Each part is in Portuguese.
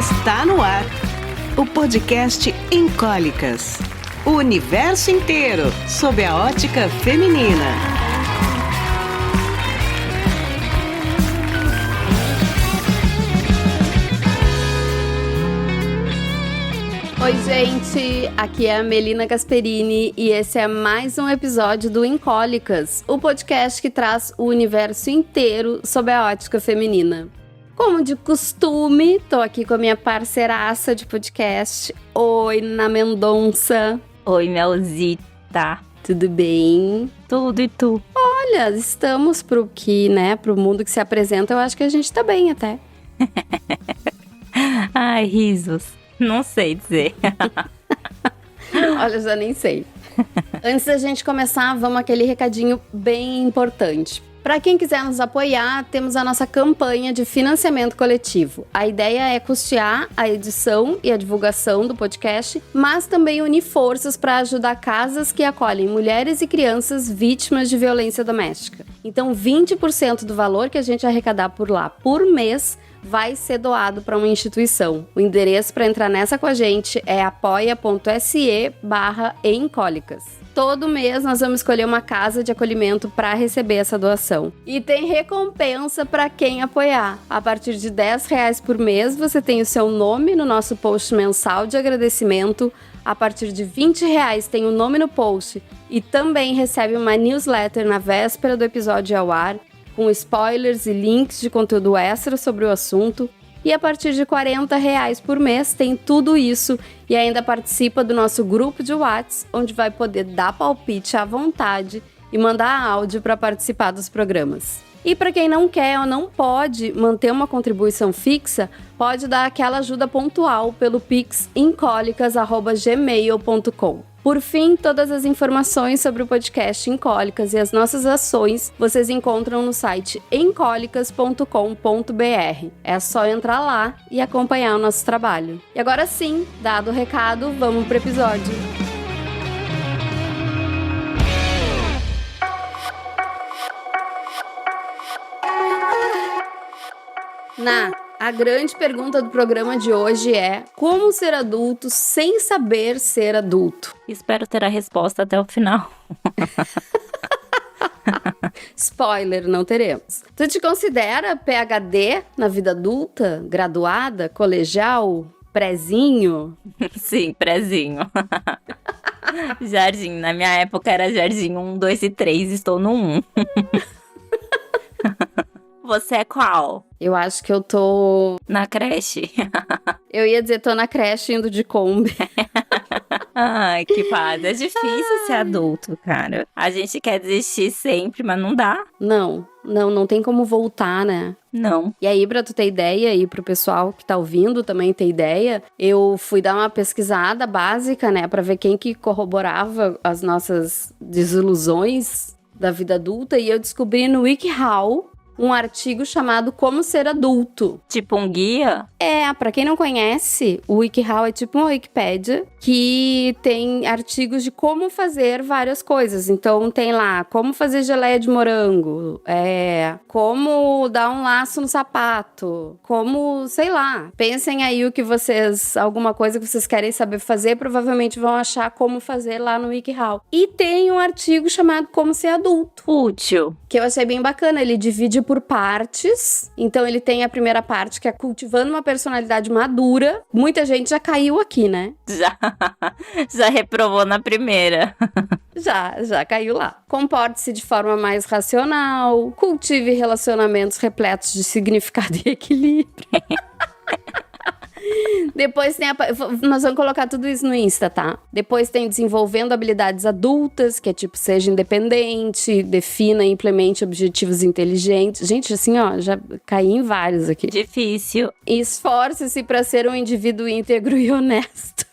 Está no ar o podcast Em Cólicas. O universo inteiro sob a ótica feminina. Oi, gente, aqui é a Melina Gasperini e esse é mais um episódio do Em Cólicas, o podcast que traz o universo inteiro sob a ótica feminina. Como de costume, tô aqui com a minha parceiraça de podcast. Oi, Ná Mendonça. Oi, Melzita. Tudo bem? Tudo, e tu? Olha, estamos pro mundo que se apresenta, eu acho que a gente tá bem até. Ai, risos. Não sei dizer. Olha, já nem sei. Antes da gente começar, vamos aquele recadinho bem importante. Para quem quiser nos apoiar, temos a nossa campanha de financiamento coletivo. A ideia é custear a edição e a divulgação do podcast, mas também unir forças para ajudar casas que acolhem mulheres e crianças vítimas de violência doméstica. Então, 20% do valor que a gente arrecadar por lá por mês vai ser doado para uma instituição. O endereço para entrar nessa com a gente é apoia.se/emcólicas. Todo mês nós vamos escolher uma casa de acolhimento para receber essa doação. E tem recompensa para quem apoiar. A partir de R$10 por mês, você tem o seu nome no nosso post mensal de agradecimento. A partir de R$20 tem o nome no post e também recebe uma newsletter na véspera do episódio ao ar, com spoilers e links de conteúdo extra sobre o assunto. E a partir de R$40 por mês tem tudo isso e ainda participa do nosso grupo de WhatsApp, onde vai poder dar palpite à vontade e mandar áudio para participar dos programas. E para quem não quer ou não pode manter uma contribuição fixa, pode dar aquela ajuda pontual pelo pix emcólicas@gmail.com. Por fim, todas as informações sobre o podcast Em Cólicas e as nossas ações vocês encontram no site emcólicas.com.br. É só entrar lá e acompanhar o nosso trabalho. E agora sim, dado o recado, vamos pro episódio. A grande pergunta do programa de hoje é: como ser adulto sem saber ser adulto? Espero ter a resposta até o final. Spoiler, não teremos. Tu te considera PhD na vida adulta? Graduada? Colegial? Prezinho? Sim, prezinho. Jardim, na minha época era Jardim 1, 2 e 3, estou no 1. Você é qual? Eu acho que eu tô... na creche. Eu ia dizer, tô na creche indo de Kombi. Ai, que fase. É difícil ser adulto, cara. A gente quer desistir sempre, mas não dá. Não tem como voltar, né? Não. E aí, pra tu ter ideia, e pro pessoal que tá ouvindo também ter ideia, eu fui dar uma pesquisada básica, né? Pra ver quem que corroborava as nossas desilusões da vida adulta. E eu descobri no WikiHow um artigo chamado Como Ser Adulto. Tipo um guia? É, pra quem não conhece, o WikiHow é tipo uma Wikipédia que tem artigos de como fazer várias coisas. Então tem lá, como fazer geleia de morango, como dar um laço no sapato, como, sei lá. Pensem aí alguma coisa que vocês querem saber fazer, provavelmente vão achar como fazer lá no WikiHow. E tem um artigo chamado Como Ser Adulto. Útil. Que eu achei bem bacana, ele divide por partes. Então ele tem a primeira parte, que é cultivando uma personalidade madura. Muita gente já caiu aqui, né? Já reprovou na primeira. Já caiu lá. Comporte-se de forma mais racional, cultive relacionamentos repletos de significado e equilíbrio. Depois tem nós vamos colocar tudo isso no Insta, tá? Depois tem desenvolvendo habilidades adultas, que é tipo, seja independente, defina e implemente objetivos inteligentes. Gente, assim, ó, já caí em vários aqui. Difícil. Esforce-se para ser um indivíduo íntegro e honesto.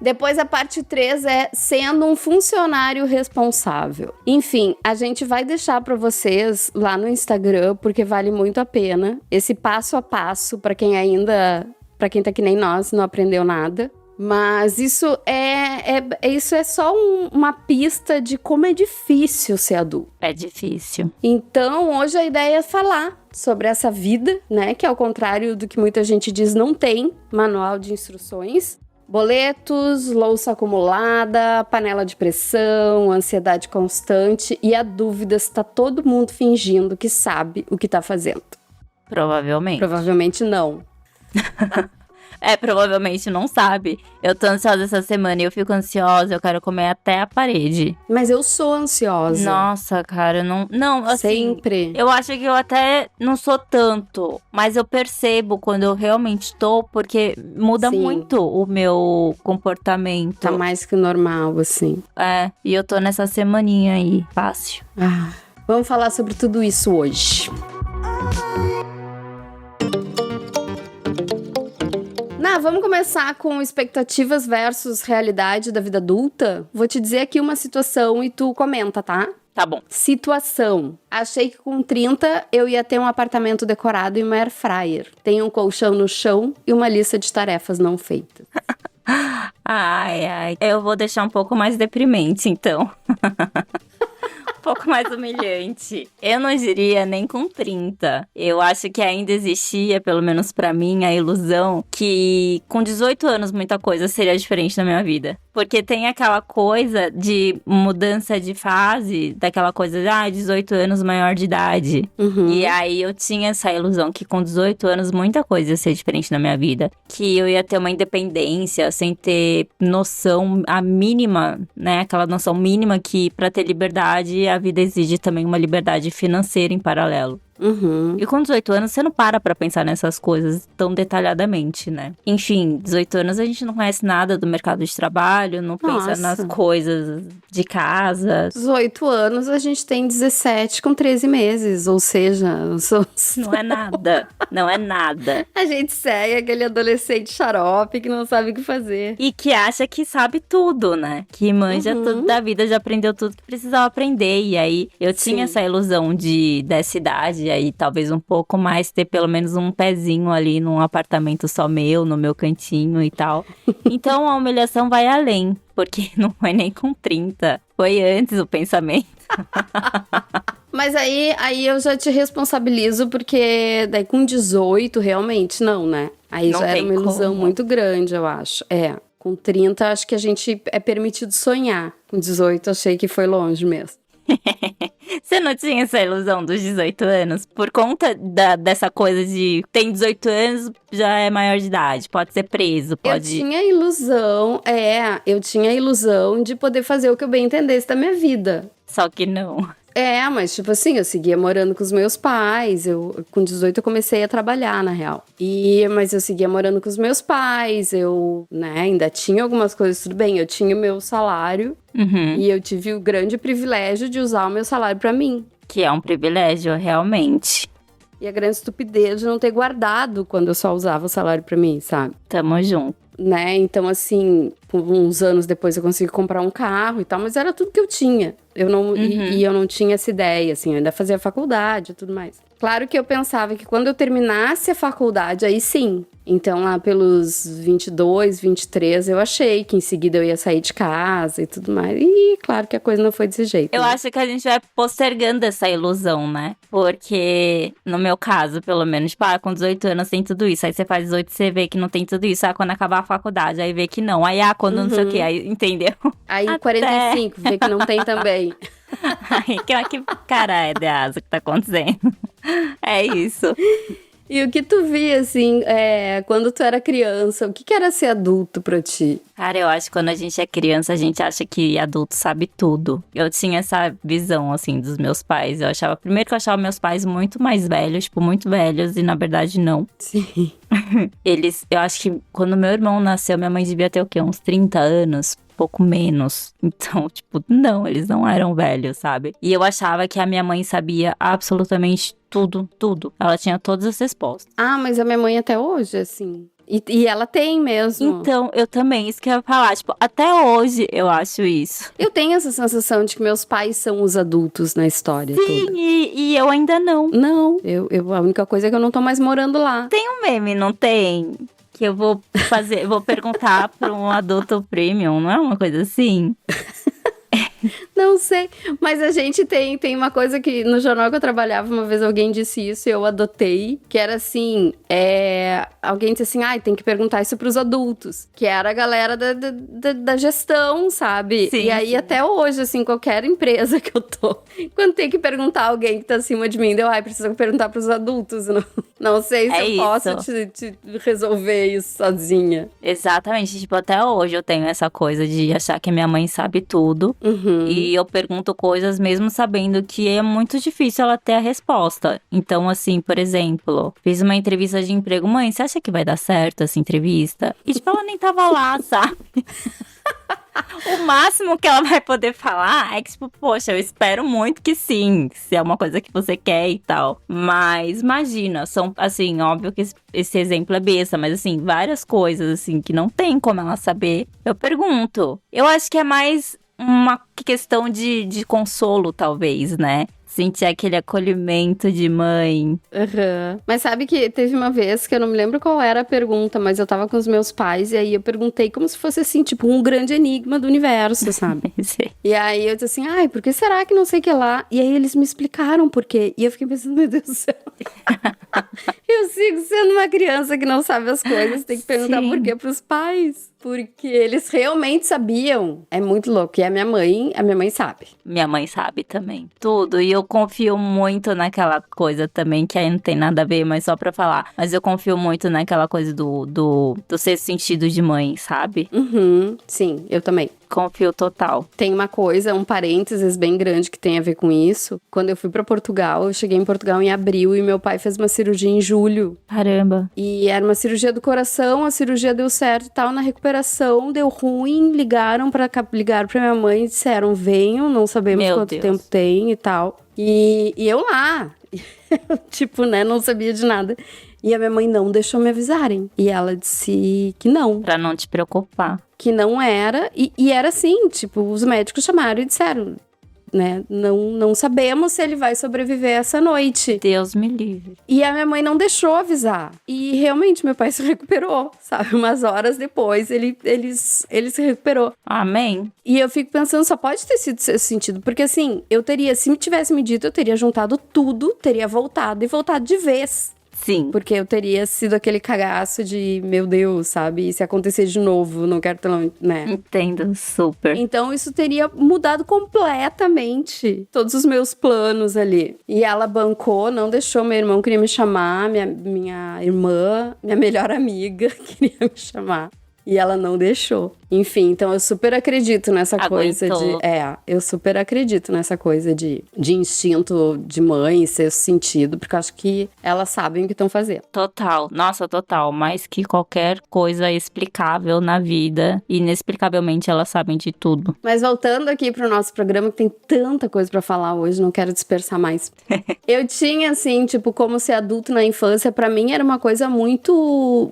Depois a parte 3 é sendo um funcionário responsável. Enfim, a gente vai deixar para vocês lá no Instagram, porque vale muito a pena. Esse passo a passo, para quem tá que nem nós, não aprendeu nada. Mas isso é só uma pista de como é difícil ser adulto. É difícil. Então, hoje a ideia é falar sobre essa vida, né? Que ao contrário do que muita gente diz, não tem manual de instruções. Boletos, louça acumulada, panela de pressão, ansiedade constante e a dúvida se tá todo mundo fingindo que sabe o que tá fazendo. Provavelmente. Provavelmente não. Provavelmente não sabe. Eu tô ansiosa essa semana e eu fico ansiosa, eu quero comer até a parede. Mas eu sou ansiosa. Nossa, cara, não, assim... Sempre. Eu acho que eu até não sou tanto, mas eu percebo quando eu realmente tô, porque muda Sim. muito o meu comportamento. Tá mais que normal, assim. E eu tô nessa semaninha aí, fácil. Vamos falar sobre tudo isso hoje. Vamos começar com expectativas versus realidade da vida adulta? Vou te dizer aqui uma situação e tu comenta, tá? Tá bom. Situação. Achei que com 30 eu ia ter um apartamento decorado e uma air fryer. Tenho um colchão no chão e uma lista de tarefas não feitas. Ai. Eu vou deixar um pouco mais deprimente, então. Um pouco mais humilhante. Eu não diria nem com 30. Eu acho que ainda existia, pelo menos pra mim, a ilusão que com 18 anos muita coisa seria diferente na minha vida. Porque tem aquela coisa de mudança de fase, daquela coisa de 18 anos maior de idade. Uhum. E aí eu tinha essa ilusão que com 18 anos muita coisa ia ser diferente na minha vida. Que eu ia ter uma independência sem ter noção, a mínima, né? Aquela noção mínima que pra ter liberdade, a vida exige também uma liberdade financeira em paralelo. Uhum. E com 18 anos, você não para pra pensar nessas coisas tão detalhadamente, né? Enfim, 18 anos a gente não conhece nada do mercado de trabalho, não pensa nas coisas de casa. 18 anos, a gente tem 17 com 13 meses, ou seja... Não é nada, não é nada. A gente segue aquele adolescente xarope que não sabe o que fazer. E que acha que sabe tudo, né? Que manja tudo da vida, já aprendeu tudo que precisava aprender. E aí, eu tinha essa ilusão dessa idade, aí talvez um pouco mais, ter pelo menos um pezinho ali num apartamento só meu, no meu cantinho e tal. Então a humilhação vai além, porque não foi nem com 30, foi antes o pensamento. Mas aí eu já te responsabilizo, porque daí com 18 realmente não, né? Aí Não já era tem uma ilusão como. muito grande, eu acho. Com 30 acho que a gente é permitido sonhar. Com 18 achei que foi longe mesmo. Você não tinha essa ilusão dos 18 anos? Por conta dessa coisa de tem 18 anos, já é maior de idade, pode ser preso, pode... Eu tinha a ilusão de poder fazer o que eu bem entendesse da minha vida. Só que não. Mas tipo assim, eu seguia morando com os meus pais, com 18 eu comecei a trabalhar, na real. Mas eu seguia morando com os meus pais, ainda tinha algumas coisas, tudo bem, eu tinha o meu salário e eu tive o grande privilégio de usar o meu salário pra mim. Que é um privilégio, realmente. E a grande estupidez de não ter guardado quando eu só usava o salário pra mim, sabe? Tamo junto. Né? Então, assim, uns anos depois eu consegui comprar um carro e tal, mas era tudo que eu tinha. E eu não tinha essa ideia, assim, eu ainda fazia faculdade e tudo mais. Claro que eu pensava que quando eu terminasse a faculdade, aí sim. Então, lá pelos 22, 23, eu achei que em seguida eu ia sair de casa e tudo mais. E claro que a coisa não foi desse jeito. Eu né? acho que a gente vai postergando essa ilusão, né? Porque, no meu caso, pelo menos, tipo, com 18 anos tem tudo isso. Aí você faz 18 e você vê que não tem tudo isso. Aí quando acabar a faculdade, aí vê que não. Aí, quando não sei o quê, aí, entendeu? Aí, 45, vê que não tem também. Aí, que caralho de asa que tá acontecendo? É isso. E o que tu via, assim, quando tu era criança, o que era ser adulto pra ti? Cara, eu acho que quando a gente é criança, a gente acha que adulto sabe tudo. Eu tinha essa visão, assim, dos meus pais. Primeiro que eu achava meus pais muito mais velhos, tipo, muito velhos, e na verdade não. Sim. Eu acho que quando meu irmão nasceu, minha mãe devia ter o quê? Uns 30 anos? Pouco menos. Então, tipo, não, eles não eram velhos, sabe? E eu achava que a minha mãe sabia absolutamente tudo. Ela tinha todas as respostas. Mas a minha mãe até hoje, assim... E ela tem mesmo. Então, eu também, isso que eu ia falar. Tipo, até hoje eu acho isso. Eu tenho essa sensação de que meus pais são os adultos na história toda. Sim, e eu ainda não. Não, a única coisa é que eu não tô mais morando lá. Tem um meme, não tem? que eu vou perguntar para um adulto premium, não é uma coisa assim? Não sei, mas a gente tem uma coisa que no jornal que eu trabalhava, uma vez alguém disse isso e eu adotei, que era assim, alguém disse assim, tem que perguntar isso pros adultos, que era a galera da gestão, sabe? Sim, e aí sim. até hoje, assim, qualquer empresa que eu tô, quando tem que perguntar a alguém que tá acima de mim, precisa perguntar pros adultos, não sei se eu posso te resolver isso sozinha. Exatamente, tipo, até hoje eu tenho essa coisa de achar que minha mãe sabe tudo. E eu pergunto coisas mesmo sabendo que é muito difícil ela ter a resposta. Então, assim, por exemplo, fiz uma entrevista de emprego. Mãe, você acha que vai dar certo essa entrevista? E, tipo, ela nem tava lá, sabe? O máximo que ela vai poder falar é que, tipo, poxa, eu espero muito que sim, se é uma coisa que você quer e tal. Mas imagina, são, assim, óbvio que esse exemplo é besta, mas, assim, várias coisas, assim, que não tem como ela saber. Eu pergunto. Eu acho que é mais uma questão de consolo, talvez, né? Sentir aquele acolhimento de mãe. Mas sabe que teve uma vez que eu não me lembro qual era a pergunta, mas eu tava com os meus pais e aí eu perguntei como se fosse assim, tipo, um grande enigma do universo, sabe? E aí eu disse assim, por que será que não sei o que lá? E aí eles me explicaram por quê. E eu fiquei pensando, meu Deus do céu. Eu sigo sendo uma criança que não sabe as coisas, tem que perguntar por quê pros pais. Porque eles realmente sabiam. É muito louco. E a minha mãe sabe. Minha mãe sabe também. Tudo. E eu confio muito naquela coisa também, que aí não tem nada a ver, mas só pra falar. Mas eu confio muito naquela coisa do sexto sentido de mãe, sabe? Sim, eu também. Confio total. Tem uma coisa, um parênteses bem grande que tem a ver com isso. Quando eu fui pra Portugal, eu cheguei em Portugal em abril e meu pai fez uma cirurgia em julho. Caramba. E era uma cirurgia do coração, a cirurgia deu certo e tal. Na recuperação deu ruim, ligaram pra minha mãe e disseram, venham, não sabemos quanto tempo tem e tal. E eu lá, tipo, né, não sabia de nada. E a minha mãe não deixou me avisarem. E ela disse que não. Pra não te preocupar. Que não era. E era assim, tipo, os médicos chamaram e disseram, né, não sabemos se ele vai sobreviver essa noite. Deus me livre. E a minha mãe não deixou avisar. E realmente meu pai se recuperou, sabe? Umas horas depois ele se recuperou. Amém. E eu fico pensando, só pode ter sido esse sentido. Porque assim, se me tivesse me dito, eu teria juntado tudo, teria voltado e voltado de vez. Sim. Porque eu teria sido aquele cagaço de, meu Deus, sabe? E se acontecer de novo, não quero ter, né? Entendo, super. Então, isso teria mudado completamente todos os meus planos ali. E ela bancou, não deixou. Meu irmão queria me chamar, minha irmã, minha melhor amiga queria me chamar. E ela não deixou. Enfim, então eu super acredito nessa coisa de... eu super acredito nessa coisa de instinto de mãe, sexto sentido, porque eu acho que elas sabem o que estão fazendo. Total, nossa, total. Mais que qualquer coisa explicável na vida, inexplicavelmente elas sabem de tudo. Mas voltando aqui pro nosso programa, que tem tanta coisa pra falar hoje, não quero dispersar mais. Eu tinha, assim, tipo, como ser adulto na infância, pra mim era uma coisa muito...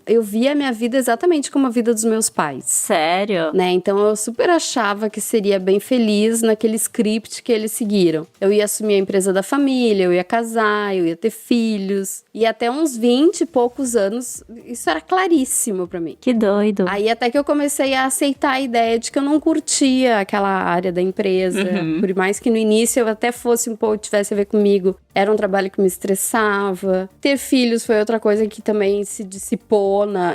Eu via a minha vida exatamente como a vida dos meus pais. Sério? Né? Então eu super achava que seria bem feliz naquele script que eles seguiram. Eu ia assumir a empresa da família, eu ia casar, eu ia ter filhos. E até uns 20 e poucos anos, isso era claríssimo pra mim. Que doido. Aí até que eu comecei a aceitar a ideia de que eu não curtia aquela área da empresa. Por mais que no início eu até fosse um pouco, tivesse a ver comigo. Era um trabalho que me estressava. Ter filhos foi outra coisa que também se dissipou na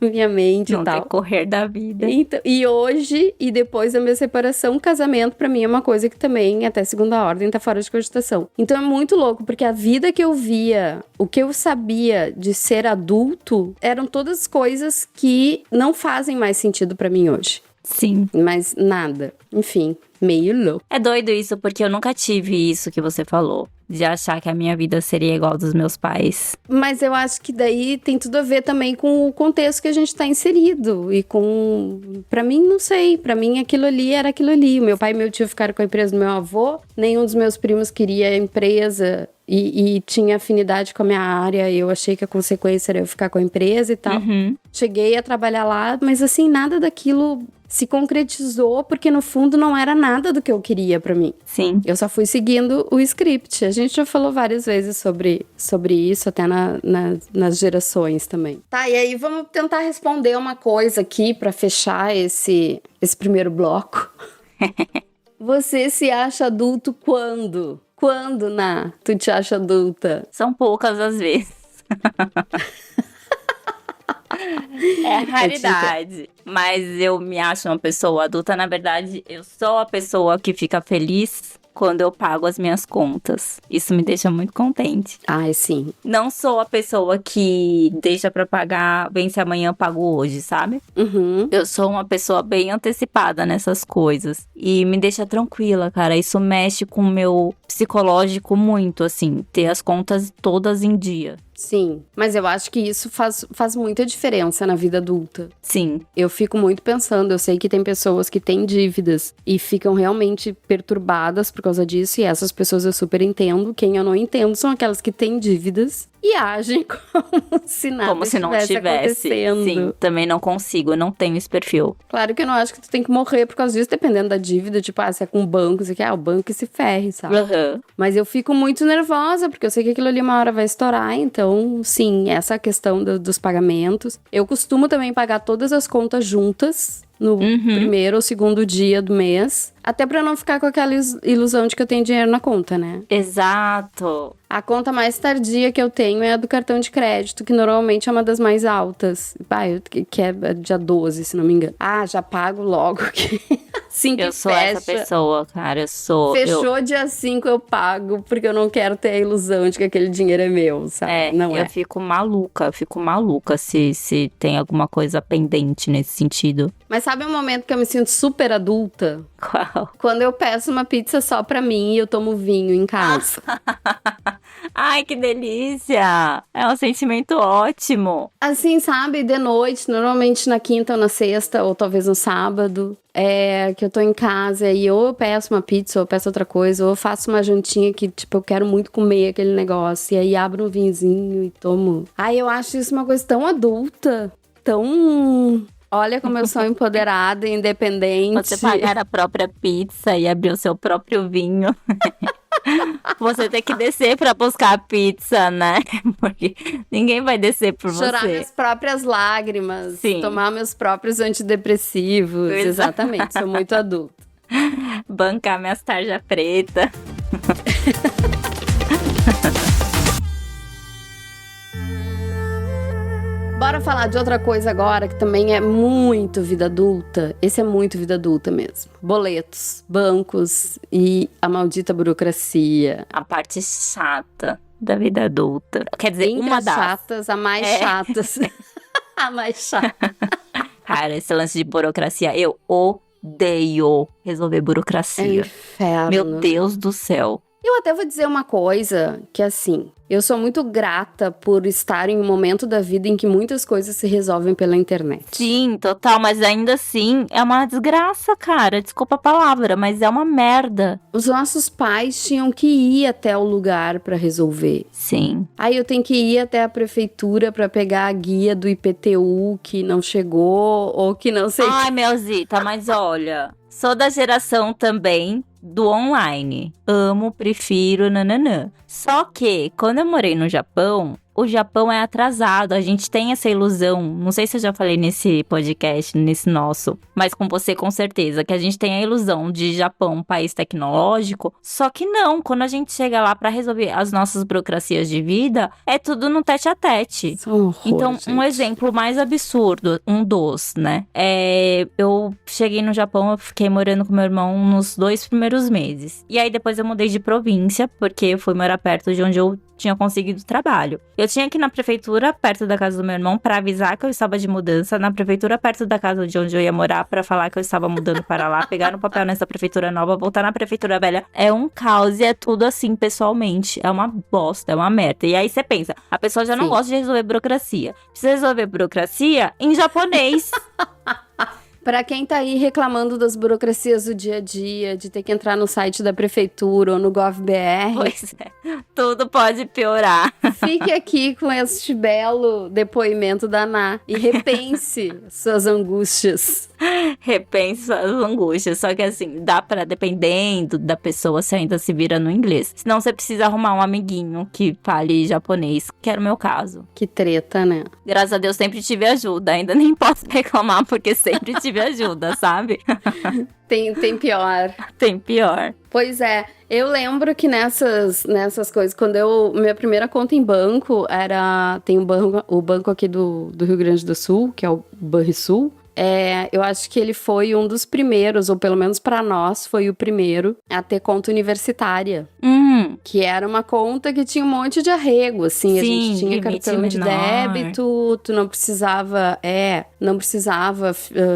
minha mente e tal. Decorrer da vida. Então, e hoje, e depois da minha separação, casamento pra mim é uma coisa que também, até segunda ordem, tá fora de cogitação. Então é muito louco, porque a vida que eu via, o que eu sabia de ser adulto, eram todas coisas que não fazem mais sentido pra mim hoje. Sim. Mas nada. Enfim, meio louco. É doido isso, porque eu nunca tive isso que você falou. De achar que a minha vida seria igual a dos meus pais. Mas eu acho que daí tem tudo a ver também com o contexto que a gente tá inserido. E com... Pra mim, não sei. Pra mim, aquilo ali era aquilo ali. O meu pai e meu tio ficaram com a empresa do meu avô. Nenhum dos meus primos queria a empresa e tinha afinidade com a minha área. Eu achei que a consequência era eu ficar com a empresa e tal. Cheguei a trabalhar lá, mas assim, nada daquilo se concretizou, porque no fundo não era nada do que eu queria pra mim. Sim. Eu só fui seguindo o script. A gente já falou várias vezes sobre isso, até nas gerações também. Tá, e aí vamos tentar responder uma coisa aqui pra fechar esse primeiro bloco. Você se acha adulto quando? Quando, Ná, tu te acha adulta? São poucas as vezes. É raridade. Mas eu me acho uma pessoa adulta. Na verdade, eu sou a pessoa que fica feliz quando eu pago as minhas contas. Isso me deixa muito contente. Ai, sim. Não sou a pessoa que deixa pra pagar, vence amanhã, eu pago hoje, sabe? Uhum. Eu sou uma pessoa bem antecipada nessas coisas. E me deixa tranquila, cara. Isso mexe com o meu psicológico muito, assim. Ter as contas todas em dia. Sim, mas eu acho que isso faz muita diferença na vida adulta. Sim. Eu fico muito pensando, eu sei que tem pessoas que têm dívidas e ficam realmente perturbadas por causa disso, e essas pessoas eu super entendo. Quem eu não entendo são aquelas que têm dívidas e agem como se nada Como se não tivesse. acontecendo. Sim, também não consigo, eu não tenho esse perfil. Claro que eu não acho que tu tem que morrer por causa disso, dependendo da dívida, tipo, se é com o banco, você quer, o banco que se ferre, sabe? Uhum. Mas eu fico muito nervosa, porque eu sei que aquilo ali uma hora vai estourar, então, sim, essa questão dos pagamentos. Eu costumo também pagar todas as contas juntas, no primeiro ou segundo dia do mês, até pra não ficar com aquela ilusão de que eu tenho dinheiro na conta, né? Exato. A conta mais tardia que eu tenho é a do cartão de crédito, que normalmente é uma das mais altas. Que é dia 12, se não me engano. Já pago logo. Assim que eu sou fecha. essa pessoa, cara. Eu sou. Fechou dia 5, eu pago, porque eu não quero ter a ilusão de que aquele dinheiro é meu, sabe? Eu fico maluca se tem alguma coisa pendente nesse sentido. Mas sabe um momento que eu me sinto super adulta? Qual? Quando eu peço uma pizza só pra mim e eu tomo vinho em casa. Ai, que delícia! É um sentimento ótimo. Assim, sabe? De noite, normalmente na quinta ou na sexta, ou talvez no sábado, que eu tô em casa e ou eu peço uma pizza, ou eu peço outra coisa, ou eu faço uma jantinha que, tipo, eu quero muito comer aquele negócio. E aí abro um vinhozinho e tomo. Ai, eu acho isso uma coisa tão adulta, tão... Olha como eu sou empoderada e independente. Você pagar a própria pizza e abrir o seu próprio vinho. Você tem que descer pra buscar a pizza, né? Porque ninguém vai descer por você. Chorar minhas próprias lágrimas. Sim. Tomar meus próprios antidepressivos. Exatamente, sou muito adulta. Bancar minhas tarja preta. Bora falar de outra coisa agora, que também é muito vida adulta. Esse é muito vida adulta mesmo. Boletos, bancos e a maldita burocracia. A parte chata da vida adulta. Quer dizer, Entre uma as das chatas, a mais chatas. A mais chata. Cara, esse lance de burocracia, eu odeio resolver É burocracia. inferno. Meu Deus do céu. Eu até vou dizer uma coisa, que assim, eu sou muito grata por estar em um momento da vida em que muitas coisas se resolvem pela internet. Sim, total, mas ainda assim é uma desgraça, cara. Desculpa a palavra, mas é uma merda. Os nossos pais tinham que ir até o lugar pra resolver. Sim. Aí eu tenho que ir até a prefeitura pra pegar a guia do IPTU que não chegou, ou que não sei... Ai, Melzita, mas olha, sou da geração também do online. Amo, prefiro, nananã. Só que, quando eu morei no Japão, o Japão é atrasado. A gente tem essa ilusão, não sei se eu já falei nesse podcast, nesse nosso, mas com você com certeza, que a gente tem a ilusão de Japão um país tecnológico. Só que não, quando a gente chega lá pra resolver as nossas burocracias de vida, é tudo no tete a tete. Então, um exemplo mais absurdo, né? Eu cheguei no Japão, eu fiquei morando com meu irmão nos 2 primeiros meses. E aí depois eu mudei de província, porque eu fui morar perto de onde eu tinha conseguido trabalho. Eu tinha que ir na prefeitura, perto da casa do meu irmão, pra avisar que eu estava de mudança, na prefeitura perto da casa de onde eu ia morar, pra falar que eu estava mudando para lá, pegar no papel nessa prefeitura nova, voltar na prefeitura velha. É um caos e é tudo assim, pessoalmente. É uma bosta, é uma merda. E aí você pensa, a pessoa já não gosta de resolver burocracia. Precisa resolver burocracia em japonês. Pra quem tá aí reclamando das burocracias do dia a dia, de ter que entrar no site da prefeitura ou no GovBR, Pois é, tudo pode piorar. fique aqui com este belo depoimento da Ná e repense suas angústias. Repense suas angústias. Só que assim, dá pra, dependendo da pessoa, você ainda se vira no inglês. Senão você precisa arrumar um amiguinho que fale japonês, que era o meu caso. Que treta, né? Graças a Deus sempre tive ajuda. Ainda nem posso reclamar porque sempre tive ajuda, sabe? Tem pior. Tem pior. Pois é, eu lembro que nessas coisas, minha primeira conta em banco tem o banco aqui do Rio Grande do Sul, que é o Banrisul. Eu acho que ele foi um dos primeiros, ou pelo menos pra nós, foi o primeiro a ter conta universitária. Que era uma conta que tinha um monte de arrego, assim. Sim, a gente tinha limite cartão de menor. débito, tu não precisava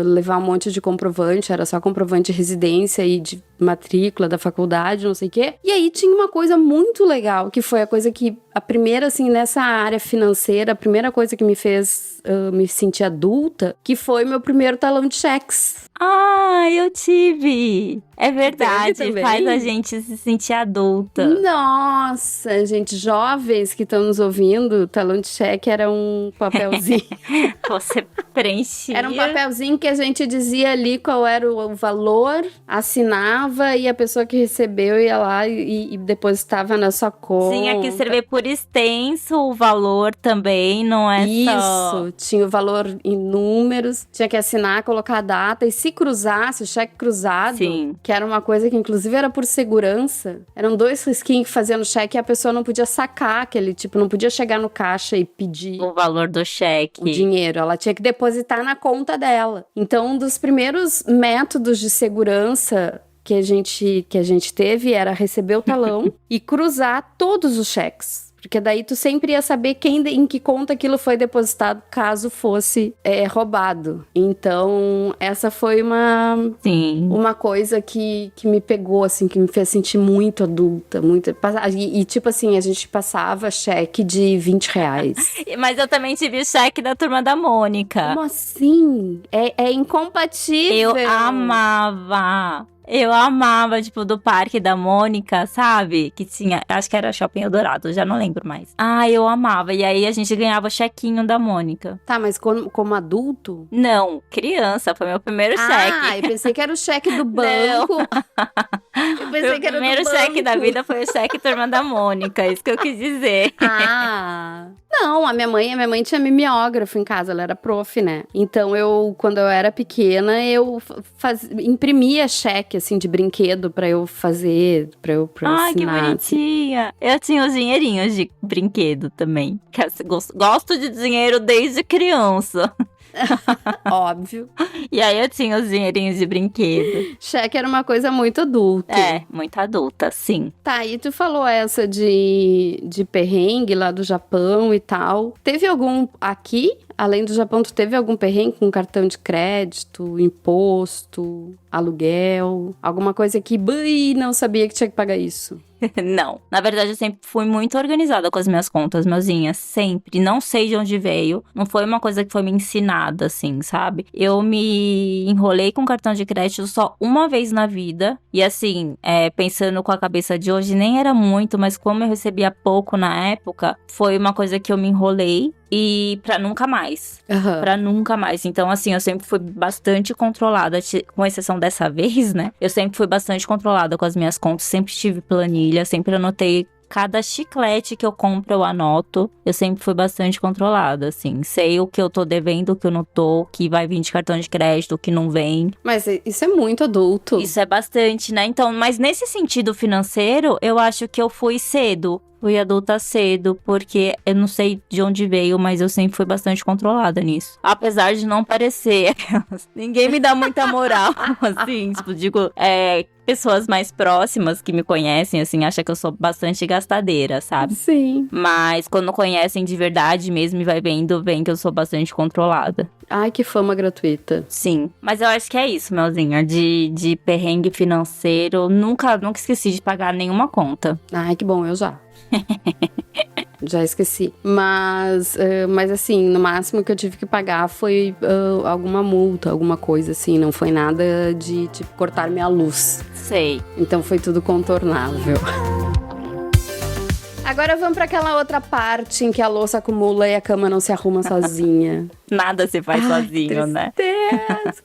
levar um monte de comprovante, era só comprovante de residência e de matrícula da faculdade, não sei o quê. E aí tinha uma coisa muito legal, que foi a coisa que, a primeira, assim, nessa área financeira, a primeira coisa que me fez me sentir adulta, que foi meu primeiro talão de cheques. Ah, eu tive! É verdade, também? faz a gente se sentir adulta. Nossa, gente, jovens que estão nos ouvindo, o talão de cheque era um papelzinho. Você preenchia. Era um papelzinho que a gente dizia ali qual era o valor, assinava e a pessoa que recebeu ia lá e depositava na sua conta. Tinha que escrever por extenso o valor também, não é só... Isso, tinha o valor em números, tinha que assinar, colocar a data, e se cruzasse, o cheque cruzado, Sim. que era uma coisa que inclusive era por segurança, eram 2 risquinhos que faziam no cheque e a pessoa não podia sacar aquele, tipo, não podia chegar no caixa e pedir O valor do cheque. o dinheiro, ela tinha que depositar na conta dela. Então, um dos primeiros métodos de segurança que a gente teve era receber o talão e cruzar todos os cheques. Porque daí tu sempre ia saber em que conta aquilo foi depositado, caso fosse roubado. Então, essa foi Sim. uma coisa que me pegou, assim, que me fez sentir muito adulta. E tipo assim, a gente passava cheque de R$20. Mas eu também tive o cheque da Turma da Mônica. Como assim? É incompatível. Eu amava, tipo, do Parque da Mônica, sabe? Que tinha, acho que era Shopping Eldorado, já não lembro mais. Ah, eu amava. E aí a gente ganhava o chequinho da Mônica. Tá, mas como adulto? Não, criança, foi meu primeiro cheque. Eu pensei que era o cheque do banco. Eu pensei Meu que era do primeiro banco. cheque da vida foi o cheque Turma da Mônica, isso que eu quis dizer. Não, a minha mãe tinha mimeógrafo em casa, ela era prof, né? Então quando eu era pequena, eu imprimia cheque, assim, de brinquedo pra eu fazer, pra eu Ai, que assinar. bonitinha. Eu tinha os dinheirinhos de brinquedo também. Gosto de dinheiro desde criança. Óbvio. E aí eu tinha os dinheirinhos de brinquedo. Cheque era uma coisa muito adulta. Muito adulta, sim. Tá, e tu falou essa de perrengue lá do Japão e tal. Teve algum aqui? Além do Japão, tu teve algum perrengue com cartão de crédito, imposto, aluguel? Alguma coisa que, não sabia que tinha que pagar isso? Não. Na verdade, eu sempre fui muito organizada com as minhas contas, meuzinha. Sempre. Não sei de onde veio. Não foi uma coisa que foi me ensinada, assim, sabe? Eu me enrolei com cartão de crédito só uma vez na vida. E assim, pensando com a cabeça de hoje, nem era muito, mas como eu recebia pouco na época, foi uma coisa que eu me enrolei. E pra nunca mais. Pra nunca mais. Então, assim, eu sempre fui bastante controlada, com exceção dessa vez, né? Eu sempre fui bastante controlada com as minhas contas, sempre tive planilha, sempre anotei. Cada chiclete que eu compro, eu anoto. Eu sempre fui bastante controlada, assim. Sei o que eu tô devendo, o que eu não tô, o que vai vir de cartão de crédito, o que não vem. Mas isso é muito adulto. Isso é bastante, né? Então, mas nesse sentido financeiro, eu acho que eu fui cedo. Fui adulta cedo, porque eu não sei de onde veio, mas eu sempre fui bastante controlada nisso. Apesar de não parecer. Ninguém me dá muita moral, assim, tipo, digo, pessoas mais próximas que me conhecem, assim, acham que eu sou bastante gastadeira, sabe? Sim. Mas quando conhecem de verdade mesmo e vem que eu sou bastante controlada. Ai, que fama gratuita. Sim. Mas eu acho que é isso, Melzinha. De perrengue financeiro, nunca esqueci de pagar nenhuma conta. Ai, que bom, eu já. já esqueci. Mas assim, no máximo que eu tive que pagar foi alguma multa, alguma coisa assim. Não foi nada de, tipo, cortar minha luz. Sei. Então foi tudo contornável. Agora vamos para aquela outra parte em que a louça acumula e a cama não se arruma sozinha. Nada se faz sozinho, né? Tristeza.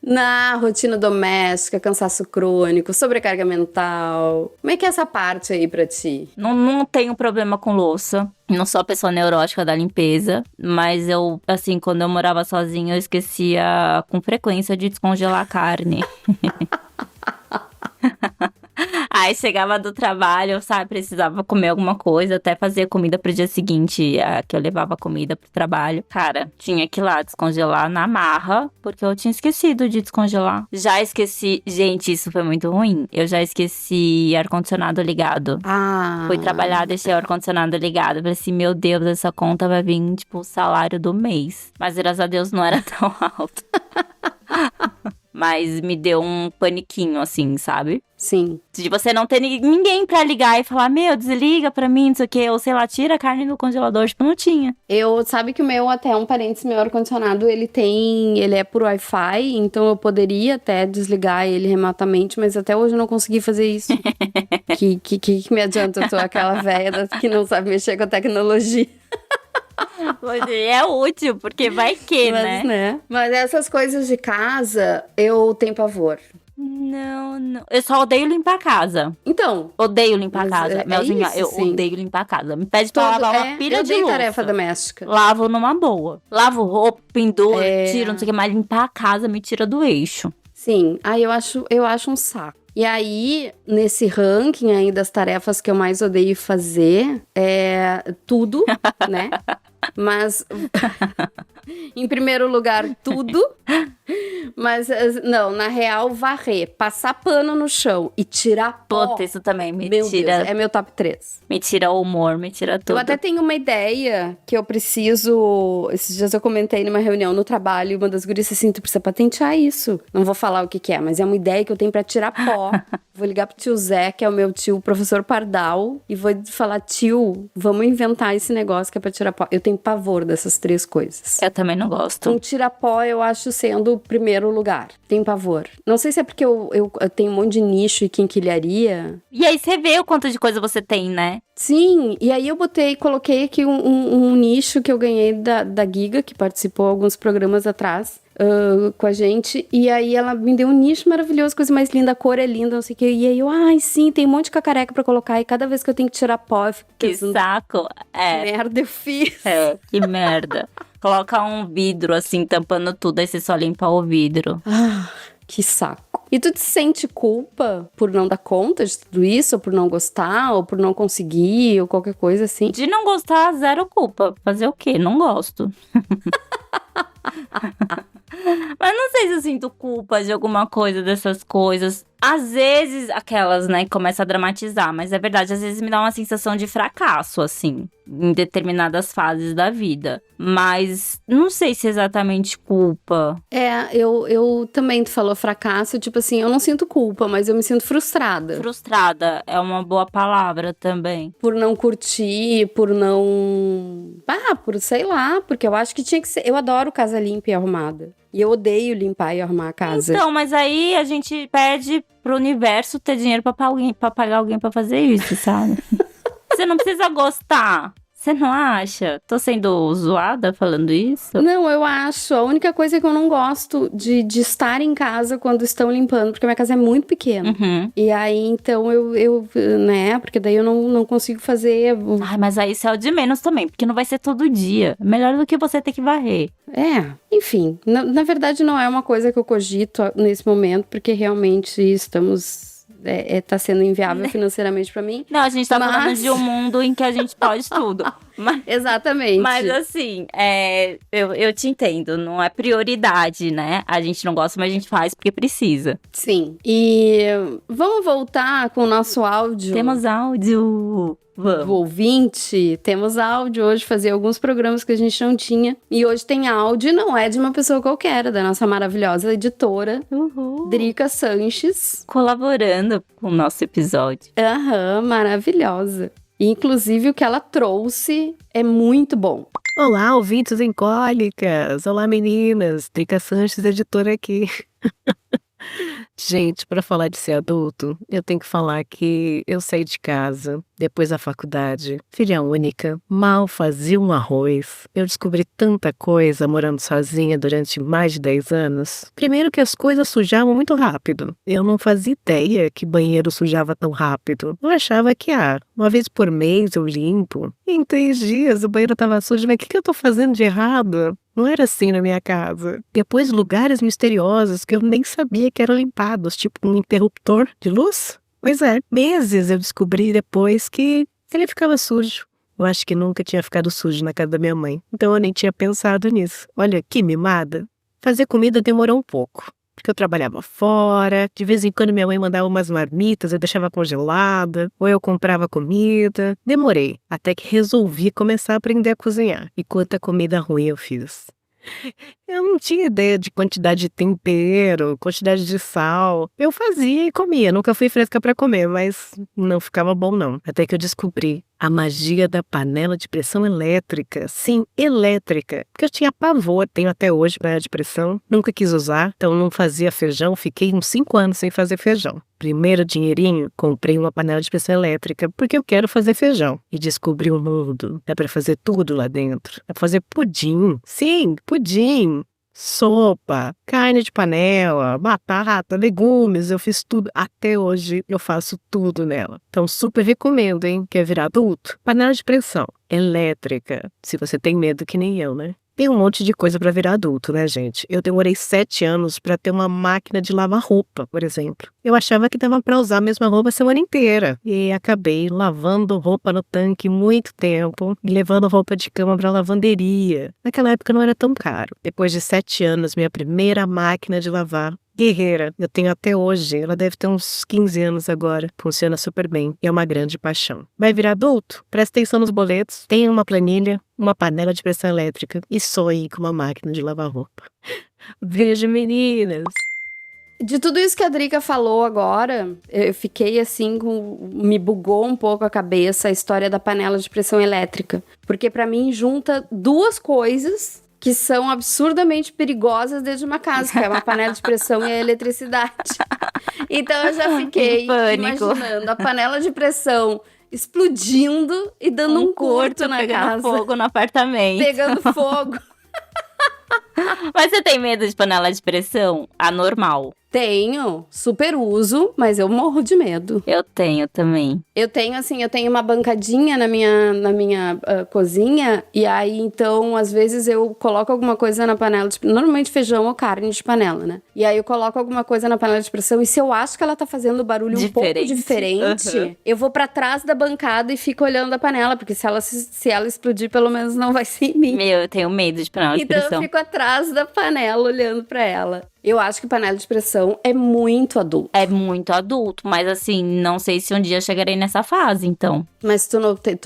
Na rotina doméstica, cansaço crônico, sobrecarga mental. Como é que é essa parte aí pra ti? Não tenho problema com louça. Não sou a pessoa neurótica da limpeza. Mas eu, assim, quando eu morava sozinha, eu esquecia com frequência de descongelar a carne. Aí chegava do trabalho, sabe, precisava comer alguma coisa, até fazer comida pro dia seguinte, que eu levava comida pro trabalho. Cara, tinha que ir lá descongelar na marra, porque eu tinha esquecido de descongelar. Já esqueci, gente, isso foi muito ruim. Eu já esqueci ar-condicionado ligado. Fui trabalhar, deixei o ar-condicionado ligado. Falei assim, meu Deus, essa conta vai vir, tipo, o salário do mês. Mas graças a Deus não era tão alto. Mas me deu um paniquinho, assim, sabe? Sim. De você não ter ninguém pra ligar e falar, meu, desliga pra mim, não sei o quê. Ou, sei lá, tira a carne do congelador. Tipo, não tinha. Sabe que o meu, até um parênteses, meu ar-condicionado, ele é por Wi-Fi. Então eu poderia até desligar ele remotamente. Mas até hoje eu não consegui fazer isso. que me adianta? Eu sou aquela velha que não sabe mexer com a tecnologia. Pois é útil, porque vai que, né? Mas essas coisas de casa, eu tenho pavor. Não. Eu só odeio limpar a casa. Então. Odeio limpar a casa. Melzinha, isso, eu sim. odeio limpar a casa. Me pede pra lavar uma pilha de louça. tarefa doméstica. Lavo numa boa. Lavo roupa, penduro, tiro, não sei o que. Mas limpar a casa me tira do eixo. Sim. Aí eu acho um saco. E aí, nesse ranking aí das tarefas que eu mais odeio fazer, é tudo, né? Mas, em primeiro lugar, tudo. Mas, não, na real, varrer, passar pano no chão e tirar pó. Puta, isso também me Meu tira. Deus, é meu top 3. Me tira o humor, me tira tudo. Eu até tenho uma ideia que eu preciso. Esses dias eu comentei numa reunião no trabalho, uma das gurias assim: tu precisa patentear isso. Não vou falar o que é, mas é uma ideia que eu tenho pra tirar pó. Vou ligar pro tio Zé, que é o meu tio, professor Pardal, e vou falar: tio, vamos inventar esse negócio que é pra tirar pó. Eu tenho pavor dessas 3 coisas. Eu também não gosto. Um tira-pó eu acho sendo o primeiro lugar. Tenho pavor. Não sei se é porque eu tenho um monte de nicho e quinquilharia. E aí você vê o quanto de coisa você tem, né? Sim, e aí eu coloquei aqui um nicho que eu ganhei da Giga, que participou alguns programas atrás com a gente, e aí ela me deu um nicho maravilhoso, coisa mais linda, a cor é linda, não sei o que, e aí eu, sim, tem um monte de cacareca pra colocar, e cada vez que eu tenho que tirar pó, eu fico pensando, que saco, que merda eu fiz. Que merda. Coloca um vidro assim, tampando tudo, aí você só limpa o vidro. Que saco. E tu te sente culpa por não dar conta de tudo isso, ou por não gostar, ou por não conseguir, ou qualquer coisa assim? De não gostar, zero culpa. Fazer o quê? Não gosto. Mas não sei se eu sinto culpa de alguma coisa dessas coisas. Às vezes, aquelas, né, começa a dramatizar. Mas é verdade, às vezes me dá uma sensação de fracasso, assim, em determinadas fases da vida. Mas não sei se é exatamente culpa. Eu também, tu falou fracasso, tipo assim, eu não sinto culpa, mas eu me sinto frustrada. Frustrada é uma boa palavra também. Por não curtir, por não... por sei lá, porque eu acho que tinha que ser... Eu adoro casa limpa e arrumada. E eu odeio limpar e arrumar a casa. Então, mas aí a gente pede pro universo ter dinheiro pra pagar alguém pra fazer isso, sabe? Você não precisa gostar. Você não acha? Tô sendo zoada falando isso? Não, eu acho. A única coisa é que eu não gosto de estar em casa quando estão limpando, porque a minha casa é muito pequena. Uhum. E aí, então, eu né? Porque daí eu não consigo fazer... Mas aí isso é o de menos também, porque não vai ser todo dia. Melhor do que você ter que varrer. Enfim. Na verdade, não é uma coisa que eu cogito nesse momento, porque realmente estamos... tá sendo inviável financeiramente pra mim. Não, a gente tá falando de um mundo em que a gente pode tudo. Exatamente. Mas assim, eu te entendo, não é prioridade, né? A gente não gosta, mas a gente faz porque precisa. Sim. E vamos voltar com o nosso áudio. Temos áudio. Vamos. Do ouvinte, temos áudio hoje, fazer alguns programas que a gente não tinha. E hoje tem áudio, não é de uma pessoa qualquer, da nossa maravilhosa editora, Drica Sanches. Colaborando com o nosso episódio. Maravilhosa. E, inclusive, o que ela trouxe é muito bom. Olá, ouvintes em cólicas! Olá, meninas! Drica Sanches, editora aqui. Gente, para falar de ser adulto, eu tenho que falar que eu saí de casa, depois da faculdade, filha única, mal fazia um arroz. Eu descobri tanta coisa morando sozinha durante mais de 10 anos. Primeiro que as coisas sujavam muito rápido. Eu não fazia ideia que banheiro sujava tão rápido. Eu achava que, uma vez por mês eu limpo. E em 3 dias o banheiro estava sujo, mas o que eu tô fazendo de errado? Não era assim na minha casa. Depois, lugares misteriosos que eu nem sabia que eram limpados, tipo um interruptor de luz. Pois é, meses eu descobri depois que ele ficava sujo. Eu acho que nunca tinha ficado sujo na casa da minha mãe. Então eu nem tinha pensado nisso. Olha, que mimada. Fazer comida demorou um pouco. Porque eu trabalhava fora, de vez em quando minha mãe mandava umas marmitas, eu deixava congelada, ou eu comprava comida. Demorei, até que resolvi começar a aprender a cozinhar. E quanta comida ruim eu fiz. Eu não tinha ideia de quantidade de tempero, quantidade de sal. Eu fazia e comia, nunca fui fresca para comer, mas não ficava bom não. Até que eu descobri a magia da panela de pressão elétrica. Sim, elétrica. Porque eu tinha pavor, tenho até hoje panela de pressão. Nunca quis usar, então não fazia feijão. Fiquei uns 5 anos sem fazer feijão. Primeiro dinheirinho, comprei uma panela de pressão elétrica, porque eu quero fazer feijão. E descobri o mundo. Dá pra fazer tudo lá dentro. Dá pra fazer pudim. Sim, pudim. Sopa, carne de panela, batata, legumes, eu fiz tudo. Até hoje eu faço tudo nela. Então super recomendo, hein? Quer virar adulto? Panela de pressão elétrica. Se você tem medo que nem eu, né? Tem um monte de coisa para virar adulto, né, gente? Eu demorei 7 anos para ter uma máquina de lavar roupa, por exemplo. Eu achava que dava para usar a mesma roupa a semana inteira. E acabei lavando roupa no tanque muito tempo e levando roupa de cama para lavanderia. Naquela época não era tão caro. Depois de 7 anos, minha primeira máquina de lavar. Guerreira, eu tenho até hoje, ela deve ter uns 15 anos agora, funciona super bem e é uma grande paixão. Vai virar adulto? Presta atenção nos boletos, tenha uma planilha, uma panela de pressão elétrica e sonhe com uma máquina de lavar roupa. Beijo, meninas! De tudo isso que a Drica falou agora, eu fiquei assim, me bugou um pouco a cabeça a história da panela de pressão elétrica. Porque pra mim junta duas coisas que são absurdamente perigosas dentro de uma casa, que é uma panela de pressão e a eletricidade. Então eu já fiquei imaginando a panela de pressão explodindo e dando um curto na casa. Pegando fogo no apartamento. Pegando fogo. Mas você tem medo de panela de pressão? A normal. Tenho, super uso, mas eu morro de medo. Eu tenho também. Eu tenho uma bancadinha na minha cozinha, e aí, então, às vezes eu coloco alguma coisa na panela, normalmente feijão ou carne de panela, né? E aí eu coloco alguma coisa na panela de pressão, e se eu acho que ela tá fazendo barulho um pouco diferente, eu vou pra trás da bancada e fico olhando a panela, porque se ela explodir, pelo menos não vai ser em mim. Meu, eu tenho medo de panela de pressão. Então eu fico atrás da panela olhando pra ela. Eu acho que panela de pressão é muito adulto. É muito adulto, mas assim, não sei se um dia chegarei nessa fase, então. Mas tu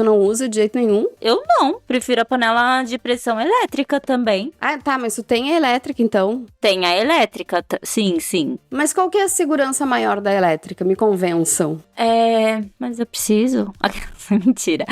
não usa de jeito nenhum? Eu não, prefiro a panela de pressão elétrica também. Ah, tá, mas tu tem a elétrica, então? Tem a elétrica, sim. Mas qual que é a segurança maior da elétrica? Me convençam. Mas eu preciso. Mentira.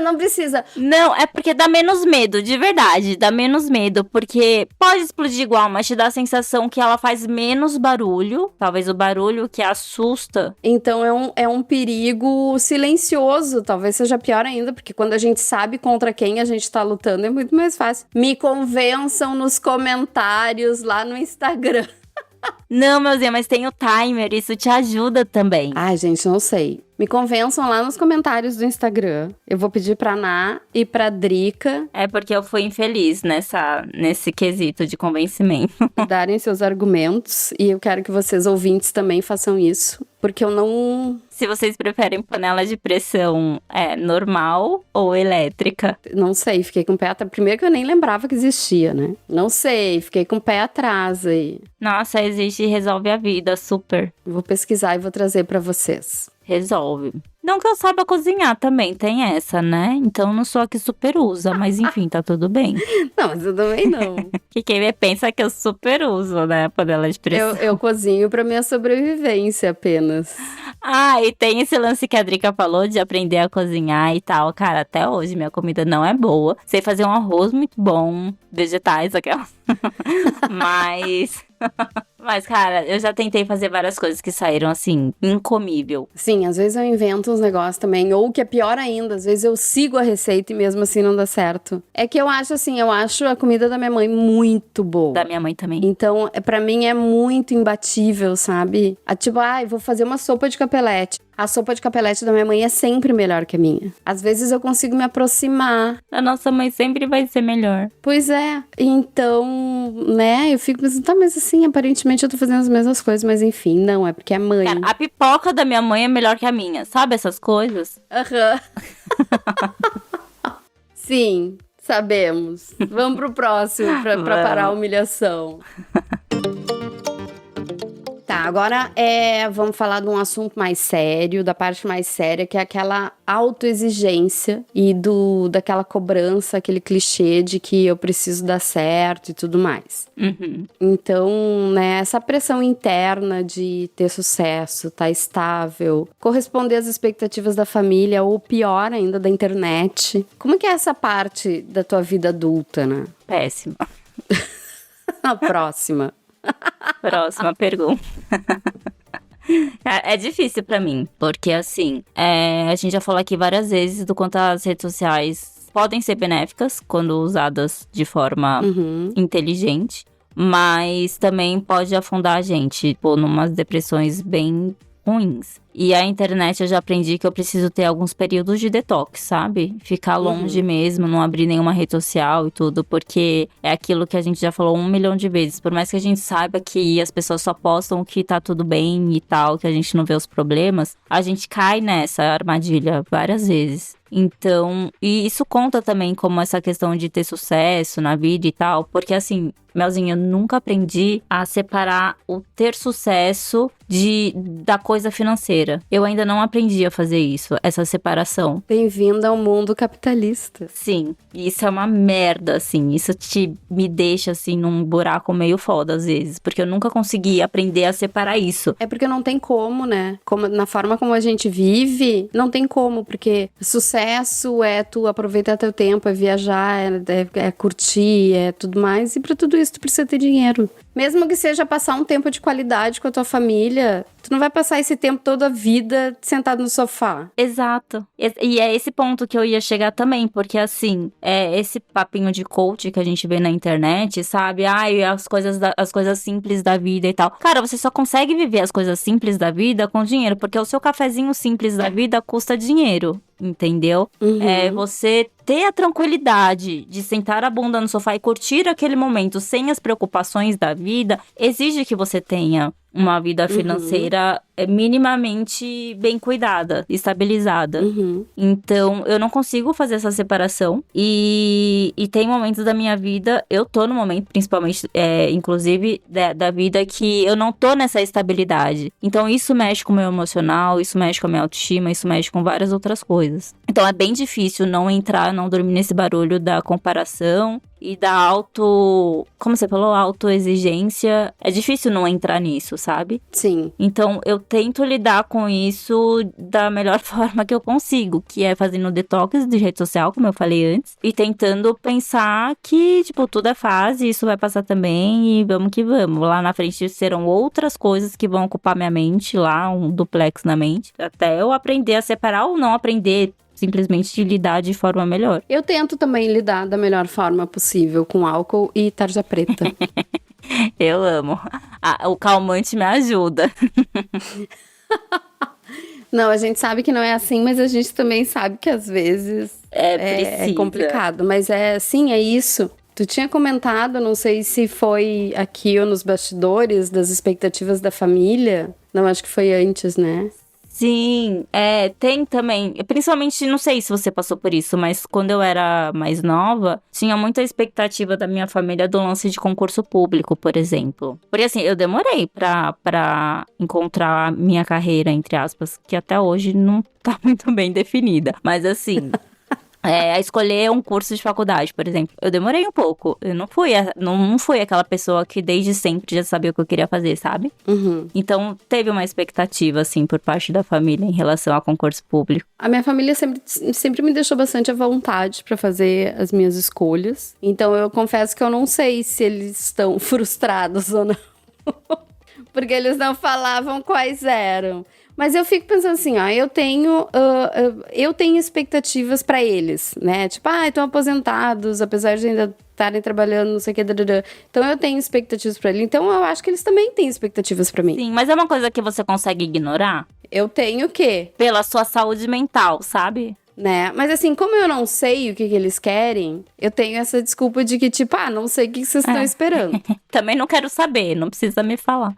Não precisa. Não, é porque dá menos medo, de verdade. Dá menos medo, porque pode explodir igual, mas te dá a sensação que ela faz menos barulho. Talvez o barulho que assusta. Então é um perigo silencioso. Talvez seja pior ainda, porque quando a gente sabe contra quem a gente tá lutando, é muito mais fácil. Me convençam nos comentários lá no Instagram. Não, meuzinha, mas tem o timer, isso te ajuda também. Ai, gente, não sei. Me convençam lá nos comentários do Instagram. Eu vou pedir pra Ná e pra Drica. É porque eu fui infeliz nesse quesito de convencimento. Darem seus argumentos. E eu quero que vocês, ouvintes, também façam isso. Porque eu não... Se vocês preferem panela de pressão normal ou elétrica? Não sei, fiquei com o pé atrás. Primeiro que eu nem lembrava que existia, né? Não sei, fiquei com o pé atrás aí. Nossa, existe e resolve a vida, super. Vou pesquisar e vou trazer pra vocês. Resolve. Não que eu saiba cozinhar também, tem essa, né? Então não sou a que super usa, mas enfim, tá tudo bem. Não, mas eu também não. Que quem pensa que eu super uso, né? A panela de pressão. Eu cozinho pra minha sobrevivência apenas. Ah, e tem esse lance que a Drica falou de aprender a cozinhar e tal. Cara, até hoje minha comida não é boa. Sei fazer um arroz muito bom, vegetais, aquela. Mas, cara, eu já tentei fazer várias coisas que saíram, assim, incomível. Sim, às vezes eu invento uns negócios também, ou o que é pior ainda, às vezes eu sigo a receita e mesmo assim não dá certo. É que eu acho assim, eu acho a comida da minha mãe muito boa. Da minha mãe também. Então, pra mim é muito imbatível, sabe? Tipo, vou fazer uma sopa de capelete. A sopa de capelete da minha mãe é sempre melhor que a minha. Às vezes eu consigo me aproximar. A nossa mãe sempre vai ser melhor. Pois é. Então, né, eu fico pensando, tá, mas assim, aparentemente eu tô fazendo as mesmas coisas, mas enfim, não, é porque é mãe. Cara, a pipoca da minha mãe é melhor que a minha, sabe essas coisas? Aham. Sim, sabemos. Vamos pro próximo pra parar a humilhação. Tá, agora vamos falar de um assunto mais sério, da parte mais séria, que é aquela autoexigência e daquela cobrança, aquele clichê de que eu preciso dar certo e tudo mais. Uhum. Então, né, essa pressão interna de ter sucesso, estar estável, corresponder às expectativas da família ou pior ainda, da internet. Como é que é essa parte da tua vida adulta, né? Péssima. A próxima. Próxima pergunta. É difícil pra mim, porque assim, a gente já falou aqui várias vezes do quanto as redes sociais podem ser benéficas quando usadas de forma inteligente, mas também pode afundar a gente, pôr numas depressões bem ruins. E a internet eu já aprendi que eu preciso ter alguns períodos de detox, sabe? Ficar longe mesmo, não abrir nenhuma rede social e tudo, porque é aquilo que a gente já falou 1 milhão de vezes. Por mais que a gente saiba que as pessoas só postam que tá tudo bem e tal, que a gente não vê os problemas, a gente cai nessa armadilha várias vezes. Então, e isso conta também como essa questão de ter sucesso na vida e tal, porque assim, Melzinha, eu nunca aprendi a separar o ter sucesso da coisa financeira. Eu ainda não aprendi a fazer isso, essa separação. Bem-vinda ao mundo capitalista. Sim, isso é uma merda, assim, isso me deixa, assim, num buraco meio foda, às vezes, porque eu nunca consegui aprender a separar isso. É porque não tem como, né? Na forma como a gente vive, não tem como, porque sucesso é tu aproveitar teu tempo, é viajar, é curtir, é tudo mais, e pra tudo isso tu precisa ter dinheiro. Mesmo que seja passar um tempo de qualidade com a tua família, tu não vai passar esse tempo toda a vida sentado no sofá. Exato. E é esse ponto que eu ia chegar também, porque assim, esse papinho de coach que a gente vê na internet, sabe? As coisas simples da vida e tal. Cara, você só consegue viver as coisas simples da vida com dinheiro, porque o seu cafezinho simples da vida custa dinheiro. Entendeu? É você ter a tranquilidade de sentar a bunda no sofá e curtir aquele momento sem as preocupações da vida, exige que você tenha uma vida financeira minimamente bem cuidada, estabilizada. Então, eu não consigo fazer essa separação. E tem momentos da minha vida, eu tô no momento, principalmente, inclusive, da vida que eu não tô nessa estabilidade. Então, isso mexe com o meu emocional, isso mexe com a minha autoestima, isso mexe com várias outras coisas. Então, é bem difícil não dormir nesse barulho da comparação e da como você falou, autoexigência. É difícil não entrar nisso, sabe? Sim. Então, eu tento lidar com isso da melhor forma que eu consigo, que é fazendo detox de rede social, como eu falei antes, e tentando pensar que, tipo, tudo é fase, isso vai passar também e vamos que vamos. Lá na frente serão outras coisas que vão ocupar minha mente, lá, um duplex na mente, até eu aprender a separar ou não aprender, simplesmente de lidar de forma melhor. Eu tento também lidar da melhor forma possível com álcool e tarja preta. Eu amo. O calmante me ajuda. Não, a gente sabe que não é assim, mas a gente também sabe que às vezes é complicado. Mas sim, é isso. Tu tinha comentado, não sei se foi aqui ou nos bastidores, das expectativas da família. Não, acho que foi antes, né? Sim, tem também, principalmente, não sei se você passou por isso, mas quando eu era mais nova, tinha muita expectativa da minha família do lance de concurso público, por exemplo. Porque assim, eu demorei pra encontrar minha carreira, entre aspas, que até hoje não tá muito bem definida. Mas assim, a escolher um curso de faculdade, por exemplo. Eu demorei um pouco. Eu não fui aquela pessoa que desde sempre já sabia o que eu queria fazer, sabe? Uhum. Então, teve uma expectativa, assim, por parte da família em relação a concurso público. A minha família sempre me deixou bastante à vontade pra fazer as minhas escolhas. Então, eu confesso que eu não sei se eles estão frustrados ou não. Porque eles não falavam quais eram. Mas eu fico pensando assim, ó, eu tenho expectativas pra eles, né? Tipo, estão aposentados, apesar de ainda estarem trabalhando, não sei o que, dadadã. Então eu tenho expectativas pra eles. Então eu acho que eles também têm expectativas pra mim. Sim, mas é uma coisa que você consegue ignorar Eu tenho o quê? pela sua saúde mental, sabe? Né? Mas assim, como eu não sei o que eles querem, eu tenho essa desculpa de que, tipo, não sei o que vocês estão esperando. Também não quero saber, não precisa me falar.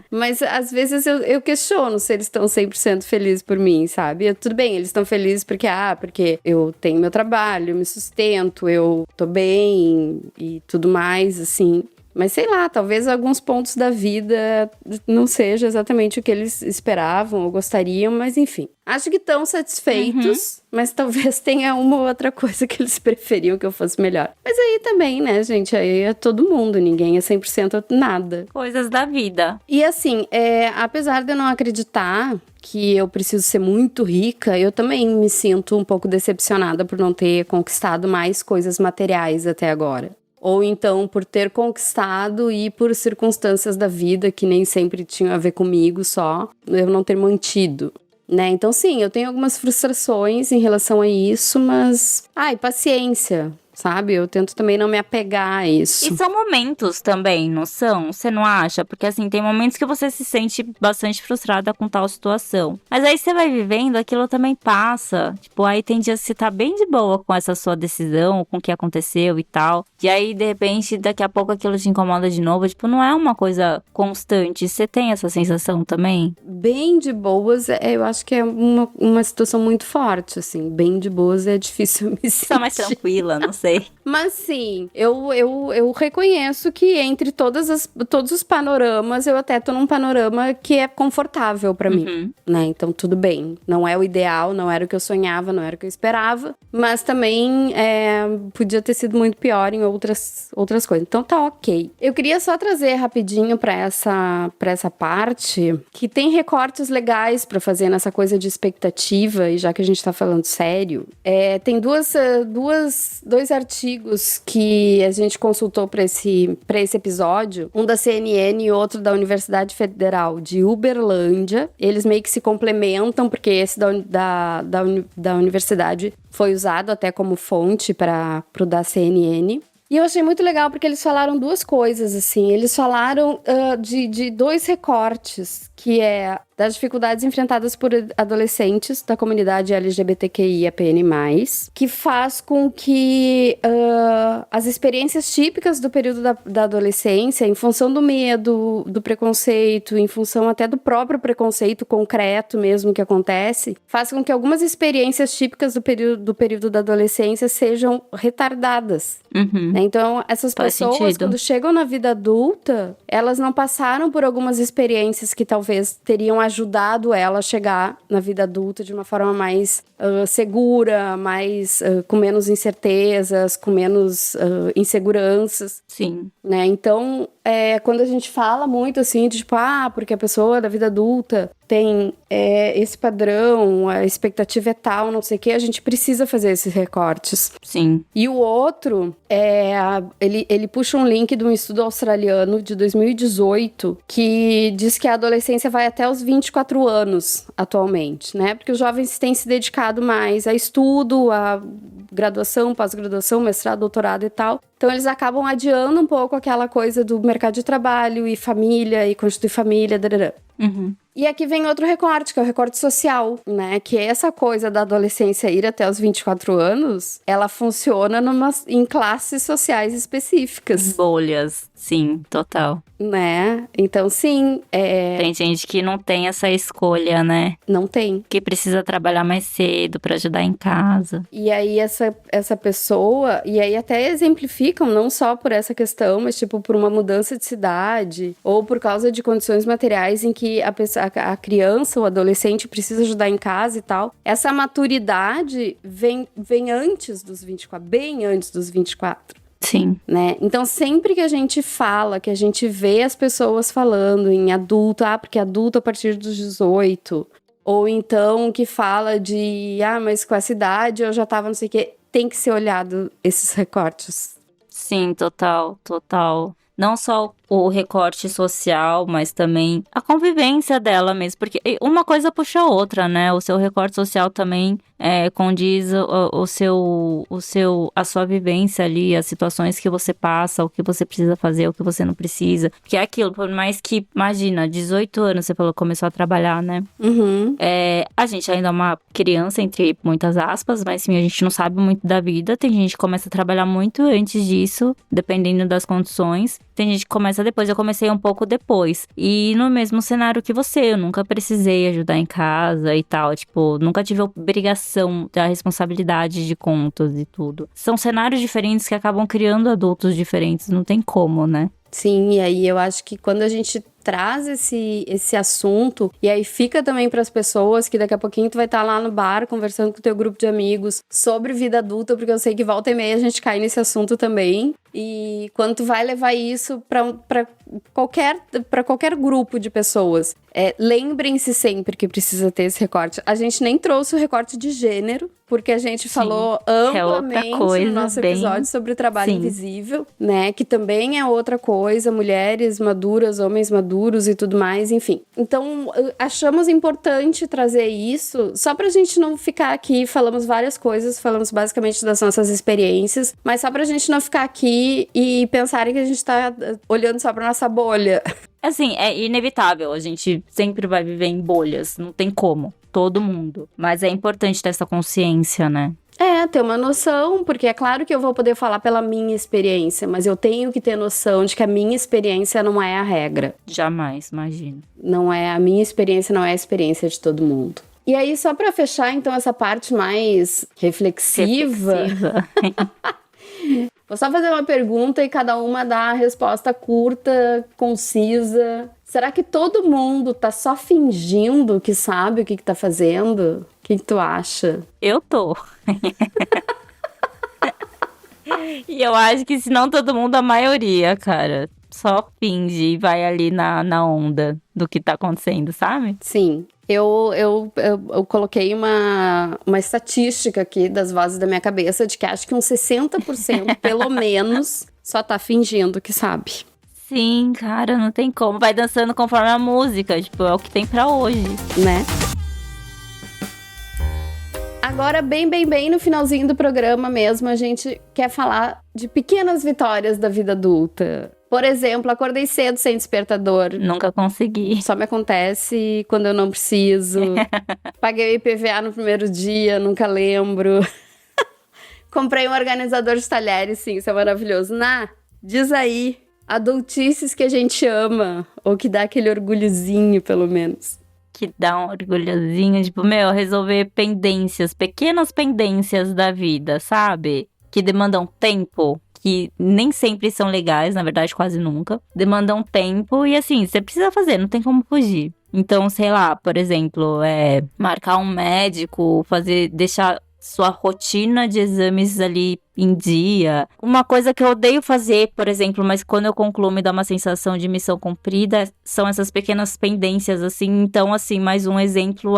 Mas às vezes eu questiono se eles estão 100% felizes por mim, sabe? Tudo bem, eles estão felizes porque eu tenho meu trabalho, eu me sustento, eu tô bem e tudo mais, assim. Mas sei lá, talvez alguns pontos da vida não seja exatamente o que eles esperavam ou gostariam, mas enfim. Acho que estão satisfeitos, mas talvez tenha uma ou outra coisa que eles preferiam que eu fosse melhor. Mas aí também, né, gente? Aí é todo mundo, ninguém é 100% nada. Coisas da vida. E assim, apesar de eu não acreditar que eu preciso ser muito rica, eu também me sinto um pouco decepcionada por não ter conquistado mais coisas materiais até agora. Ou então por ter conquistado e por circunstâncias da vida que nem sempre tinham a ver comigo só, eu não ter mantido, né? Então sim, eu tenho algumas frustrações em relação a isso, mas... paciência, sabe? Eu tento também não me apegar a isso. E são momentos também, não são? Você não acha? Porque assim, tem momentos que você se sente bastante frustrada com tal situação. Mas aí você vai vivendo, aquilo também passa. Tipo, aí tem dias que você tá bem de boa com essa sua decisão, com o que aconteceu e tal. E aí, de repente, daqui a pouco aquilo te incomoda de novo. Tipo, não é uma coisa constante. Você tem essa sensação também? Bem de boas, eu acho que é uma situação muito forte, assim. Bem de boas é difícil me sentir. Tá mais tranquila, não sei. Mas sim, eu reconheço que entre todos os panoramas, eu até tô num panorama que é confortável pra mim, né? Então tudo bem. Não é o ideal, não era o que eu sonhava, não era o que eu esperava. Mas também podia ter sido muito pior em outras coisas. Então tá ok. Eu queria só trazer rapidinho pra essa parte que tem recortes legais pra fazer nessa coisa de expectativa, e já que a gente tá falando sério, tem dois artigos que a gente consultou para esse episódio, um da CNN e outro da Universidade Federal de Uberlândia. Eles meio que se complementam, porque esse da universidade foi usado até como fonte para o da CNN. E eu achei muito legal porque eles falaram duas coisas, assim. Eles falaram de dois recortes, que é das dificuldades enfrentadas por adolescentes da comunidade LGBTQIAPN+, que faz com que as experiências típicas do período da adolescência, em função do medo, do preconceito, em função até do próprio preconceito concreto mesmo que acontece, faz com que algumas experiências típicas do período da adolescência sejam retardadas. Né? Então, essas pessoas, quando chegam na vida adulta, elas não passaram por algumas experiências que talvez teriam ajudado ela a chegar na vida adulta de uma forma mais segura, mais com menos incertezas, com menos inseguranças. Sim. Né? Então, quando a gente fala muito assim, de tipo, porque a pessoa da vida adulta tem esse padrão, a expectativa é tal, não sei o que, a gente precisa fazer esses recortes. Sim. E o outro, ele puxa um link de um estudo australiano de 2018, que diz que a adolescência vai até os 24 anos atualmente, né? Porque os jovens têm se dedicado mais a estudo, a graduação, pós-graduação, mestrado, doutorado e tal. Então, eles acabam adiando um pouco aquela coisa do mercado de trabalho e família, e constituir família, E aqui vem outro recorte, que é o recorte social, né? Que é essa coisa da adolescência ir até os 24 anos, ela funciona em classes sociais específicas. Bolhas, sim, total. Né? Então, sim, Tem gente que não tem essa escolha, né? não tem. Que precisa trabalhar mais cedo pra ajudar em casa. E aí essa pessoa, e aí até exemplificam não só por essa questão, mas tipo por uma mudança de cidade, ou por causa de condições materiais em que a criança, o adolescente precisa ajudar em casa e tal. Essa maturidade vem antes dos 24, bem antes dos 24. Sim. Né? Então, sempre que a gente fala, que a gente vê as pessoas falando em adulto, porque adulto a partir dos 18, ou então que fala de, mas com essa idade eu já tava não sei o quê, tem que ser olhado esses recortes. Sim, total, total. Não só o recorte social, mas também a convivência dela mesmo. Porque uma coisa puxa a outra, né? O seu recorte social também condiz a sua vivência ali, as situações que você passa, o que você precisa fazer, o que você não precisa. Porque é aquilo, por mais que, imagina, 18 anos, você falou que começou a trabalhar, né? Uhum. A gente ainda é uma criança, entre muitas aspas, mas sim, a gente não sabe muito da vida. Tem gente que começa a trabalhar muito antes disso, dependendo das condições. Tem gente que começa depois, eu comecei um pouco depois. E no mesmo cenário que você, eu nunca precisei ajudar em casa e tal. Tipo, nunca tive a obrigação da responsabilidade de contas e tudo. São cenários diferentes que acabam criando adultos diferentes, não tem como, né? Sim, e aí eu acho que quando a gente traz esse assunto, e aí fica também para as pessoas que daqui a pouquinho tu vai estar lá no bar conversando com o teu grupo de amigos sobre vida adulta, porque eu sei que volta e meia a gente cai nesse assunto também. E quando tu vai levar isso para qualquer grupo de pessoas, lembrem-se sempre que precisa ter esse recorte. A gente nem trouxe o recorte de gênero, porque a gente falou amplamente no nosso episódio sobre o trabalho invisível, né? Que também é outra coisa, mulheres maduras, homens maduros e tudo mais, enfim. Então, achamos importante trazer isso, só pra gente não ficar aqui, falamos várias coisas, falamos basicamente das nossas experiências, mas só pra gente não ficar aqui e pensarem que a gente tá olhando só pra nossa bolha. Assim, é inevitável, a gente sempre vai viver em bolhas, não tem como, todo mundo. Mas é importante ter essa consciência, né? Ter uma noção, porque é claro que eu vou poder falar pela minha experiência, mas eu tenho que ter noção de que a minha experiência não é a regra. Jamais, imagina. A minha experiência não é a experiência de todo mundo. E aí, só pra fechar, então, essa parte mais reflexiva. Vou só fazer uma pergunta e cada uma dá a resposta curta, concisa. Será que todo mundo tá só fingindo que sabe o que tá fazendo? O que tu acha? Eu tô. E eu acho que se não todo mundo, a maioria, cara, só finge e vai ali na onda do que tá acontecendo, sabe? Sim. Eu coloquei uma estatística aqui das vozes da minha cabeça de que acho que uns 60%, pelo menos, só tá fingindo que sabe. Sim, cara, não tem como. Vai dançando conforme a música, tipo, é o que tem pra hoje. Né? Agora, bem no finalzinho do programa mesmo, a gente quer falar de pequenas vitórias da vida adulta. Por exemplo, acordei cedo sem despertador. Nunca consegui. Só me acontece quando eu não preciso. Paguei o IPVA no primeiro dia, nunca lembro. Comprei um organizador de talheres, sim, isso é maravilhoso. Diz aí, adultices que a gente ama, ou que dá aquele orgulhozinho, pelo menos. Que dá um orgulhozinho, tipo, resolver pendências, pequenas pendências da vida, sabe? Que demandam tempo. Que nem sempre são legais, na verdade quase nunca, demandam tempo e assim, você precisa fazer, não tem como fugir. Então, sei lá, por exemplo, marcar um médico, deixar sua rotina de exames ali em dia. Uma coisa que eu odeio fazer, por exemplo, mas quando eu concluo me dá uma sensação de missão cumprida, são essas pequenas pendências, assim. Então, assim, mais um exemplo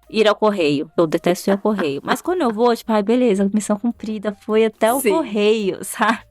ir ao correio. Eu detesto ir ao correio. Mas quando eu vou, tipo, beleza, missão cumprida, foi até o correio, sabe?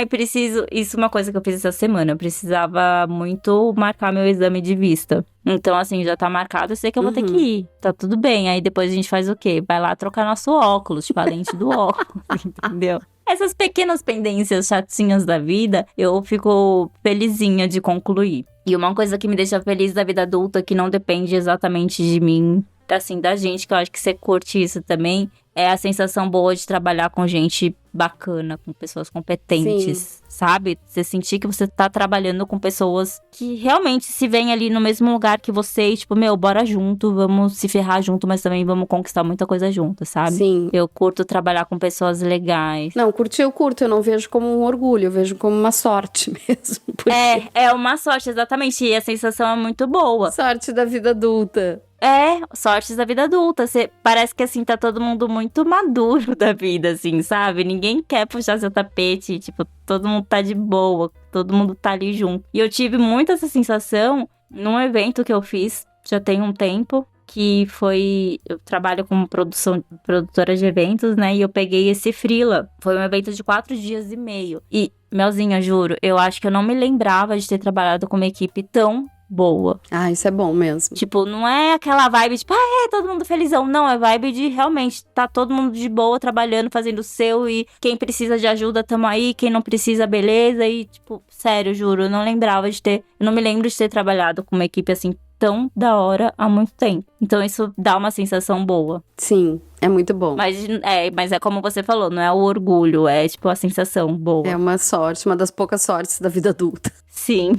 Preciso... Isso é uma coisa que eu fiz essa semana. Eu precisava muito marcar meu exame de vista. Então, assim, já tá marcado, eu sei que eu vou ter que ir. Tá tudo bem. Aí depois a gente faz o quê? Vai lá trocar nosso óculos, tipo, a lente do óculos, entendeu? essas pequenas pendências chatinhas da vida, eu fico felizinha de concluir. E uma coisa que me deixa feliz da vida adulta, que não depende exatamente de mim, assim, da gente, que eu acho que você curte isso também, é a sensação boa de trabalhar com gente bacana, com pessoas competentes, sabe? Você sentir que você tá trabalhando com pessoas que realmente se veem ali no mesmo lugar que você e, tipo, meu, bora junto, vamos se ferrar junto, mas também vamos conquistar muita coisa junto, sabe? Sim. Eu curto trabalhar com pessoas legais. Não, curtir eu curto, eu não vejo como um orgulho, eu vejo como uma sorte mesmo. É uma sorte, exatamente, e a sensação é muito boa. Sorte da vida adulta. Sortes da vida adulta. Parece que, assim, tá todo mundo muito maduro da vida, assim, sabe? Ninguém quer puxar seu tapete, tipo, todo mundo tá de boa, todo mundo tá ali junto. E eu tive muito essa sensação num evento que eu fiz, já tem um tempo, que foi... Eu trabalho como produtora de eventos, né? E eu peguei esse freela. Foi um evento de 4 dias e meio. E, Melzinha, juro, eu acho que eu não me lembrava de ter trabalhado com uma equipe tão boa. Ah, isso é bom mesmo. Tipo, não é aquela vibe, tipo, todo mundo felizão. Não, é vibe de realmente tá todo mundo de boa, trabalhando, fazendo o seu. E quem precisa de ajuda, tamo aí. Quem não precisa, beleza. E, tipo, sério, juro, eu não me lembro de ter trabalhado com uma equipe assim tão da hora há muito tempo. Então isso dá uma sensação boa. Sim, é muito bom. Mas é como você falou, não é o orgulho, é tipo a sensação boa. É uma sorte, uma das poucas sortes da vida adulta. Sim.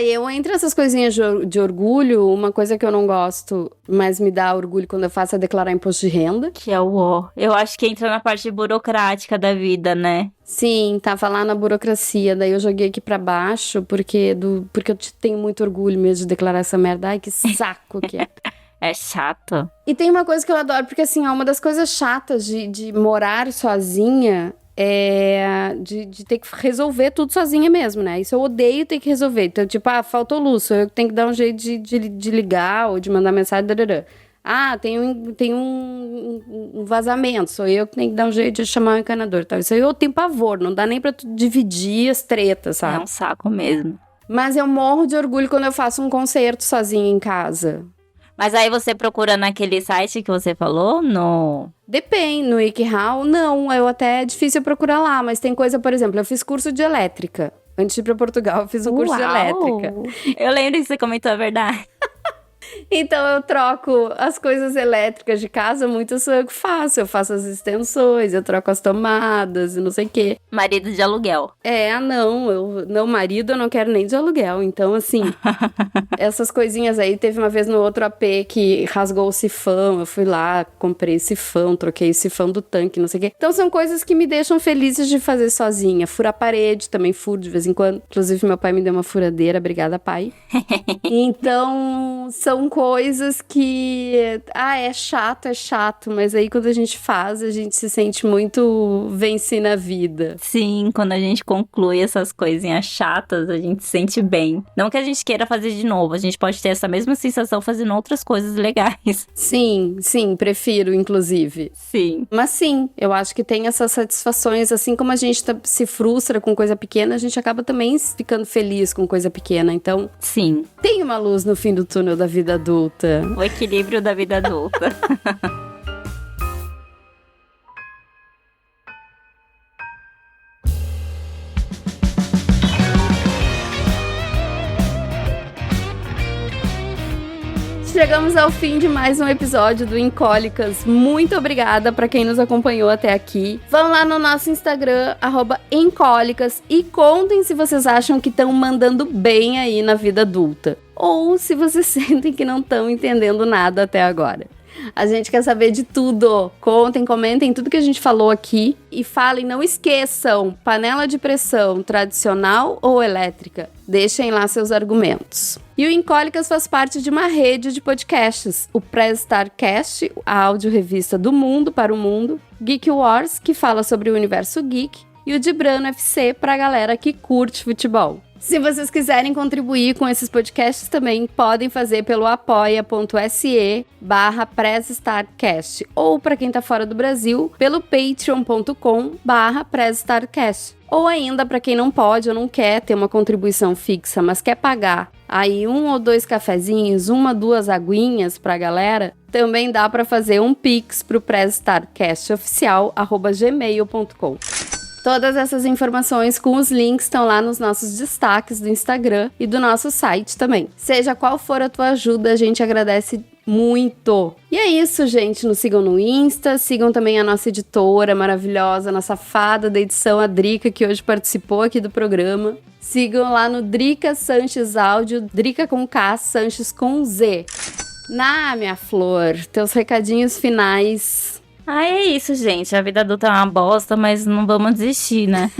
Eu entre essas coisinhas de orgulho, uma coisa que eu não gosto, mas me dá orgulho quando eu faço é declarar imposto de renda. Que é o ó. Eu acho que entra na parte burocrática da vida, né? Sim, tava lá na burocracia, daí eu joguei aqui pra baixo, porque eu tenho muito orgulho mesmo de declarar essa merda. Ai, que saco que é. É chato. E tem uma coisa que eu adoro, porque assim, uma das coisas chatas de morar sozinha é de ter que resolver tudo sozinha mesmo, né? Isso eu odeio ter que resolver. Então, tipo, faltou luz, sou eu que tenho que dar um jeito de ligar ou de mandar mensagem, darará. Tem um vazamento, sou eu que tenho que dar um jeito de chamar o encanador. Tá? Isso aí eu tenho pavor, não dá nem pra tu dividir as tretas, sabe? É um saco mesmo. Mas eu morro de orgulho quando eu faço um concerto sozinha em casa. Mas aí você procura naquele site que você falou, no... Depende, no WikiHow, não, é difícil eu procurar lá, mas tem coisa, por exemplo, eu fiz curso de elétrica. Antes de ir pra Portugal, eu fiz um curso de elétrica. Eu lembro que você comentou a verdade. Então eu troco as coisas elétricas de casa, muito sou eu que faço. Eu faço as extensões, eu troco as tomadas e não sei o quê. Marido de aluguel. Não, marido eu não quero nem de aluguel. Então, assim, essas coisinhas aí. Teve uma vez no outro AP que rasgou o sifão. Eu fui lá, comprei sifão, troquei o sifão do tanque, não sei o quê. Então são coisas que me deixam felizes de fazer sozinha. Furar parede, também furo de vez em quando. Inclusive meu pai me deu uma furadeira, obrigada pai. Então, são coisas que... é chato, mas aí quando a gente faz, a gente se sente muito venci na vida. Sim, quando a gente conclui essas coisinhas chatas, a gente se sente bem. Não que a gente queira fazer de novo, a gente pode ter essa mesma sensação fazendo outras coisas legais. Sim, prefiro, inclusive. Sim. Mas sim, eu acho que tem essas satisfações, assim como a gente se frustra com coisa pequena, a gente acaba também ficando feliz com coisa pequena, então... Sim. Tem uma luz no fim do túnel da vida adulta. O equilíbrio da vida adulta. Chegamos ao fim de mais um episódio do Incólicas. Muito obrigada para quem nos acompanhou até aqui. Vão lá no nosso Instagram, @Incólicas, e contem se vocês acham que estão mandando bem aí na vida adulta. Ou se vocês sentem que não estão entendendo nada até agora. A gente quer saber de tudo. Contem, comentem tudo que a gente falou aqui. E falem, não esqueçam, panela de pressão tradicional ou elétrica? Deixem lá seus argumentos. E o Incólicas faz parte de uma rede de podcasts. O Press Start Cast, a audiorevista do mundo para o mundo. Geek Wars, que fala sobre o universo geek. E o Dibrano FC, pra galera que curte futebol. Se vocês quiserem contribuir com esses podcasts também, podem fazer pelo apoia.se/PressStartCast ou, para quem tá fora do Brasil, pelo patreon.com/PressStartCast. Ou ainda, para quem não pode ou não quer ter uma contribuição fixa, mas quer pagar aí 1 ou 2 cafezinhos, 1 ou 2 aguinhas pra galera, também dá para fazer um pix pro PressStartCastOficial@gmail.com. Todas essas informações com os links estão lá nos nossos destaques do Instagram e do nosso site também. Seja qual for a tua ajuda, a gente agradece muito. E é isso, gente. Nos sigam no Insta, sigam também a nossa editora maravilhosa, nossa fada da edição, a Drica, que hoje participou aqui do programa. Sigam lá no Drica Sanches Áudio, Drica com K, Sanches com Z. Minha flor, teus recadinhos finais. É isso, gente. A vida adulta é uma bosta, mas não vamos desistir, né?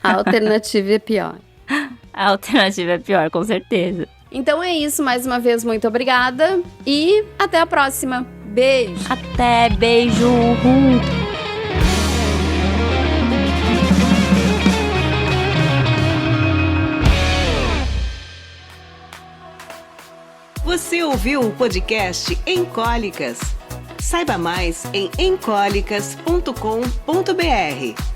A alternativa é pior. A alternativa é pior, com certeza. Então é isso, mais uma vez, muito obrigada e até a próxima. Beijo! Até, beijo! Você ouviu o podcast Encólicas? Saiba mais em encólicas.com.br.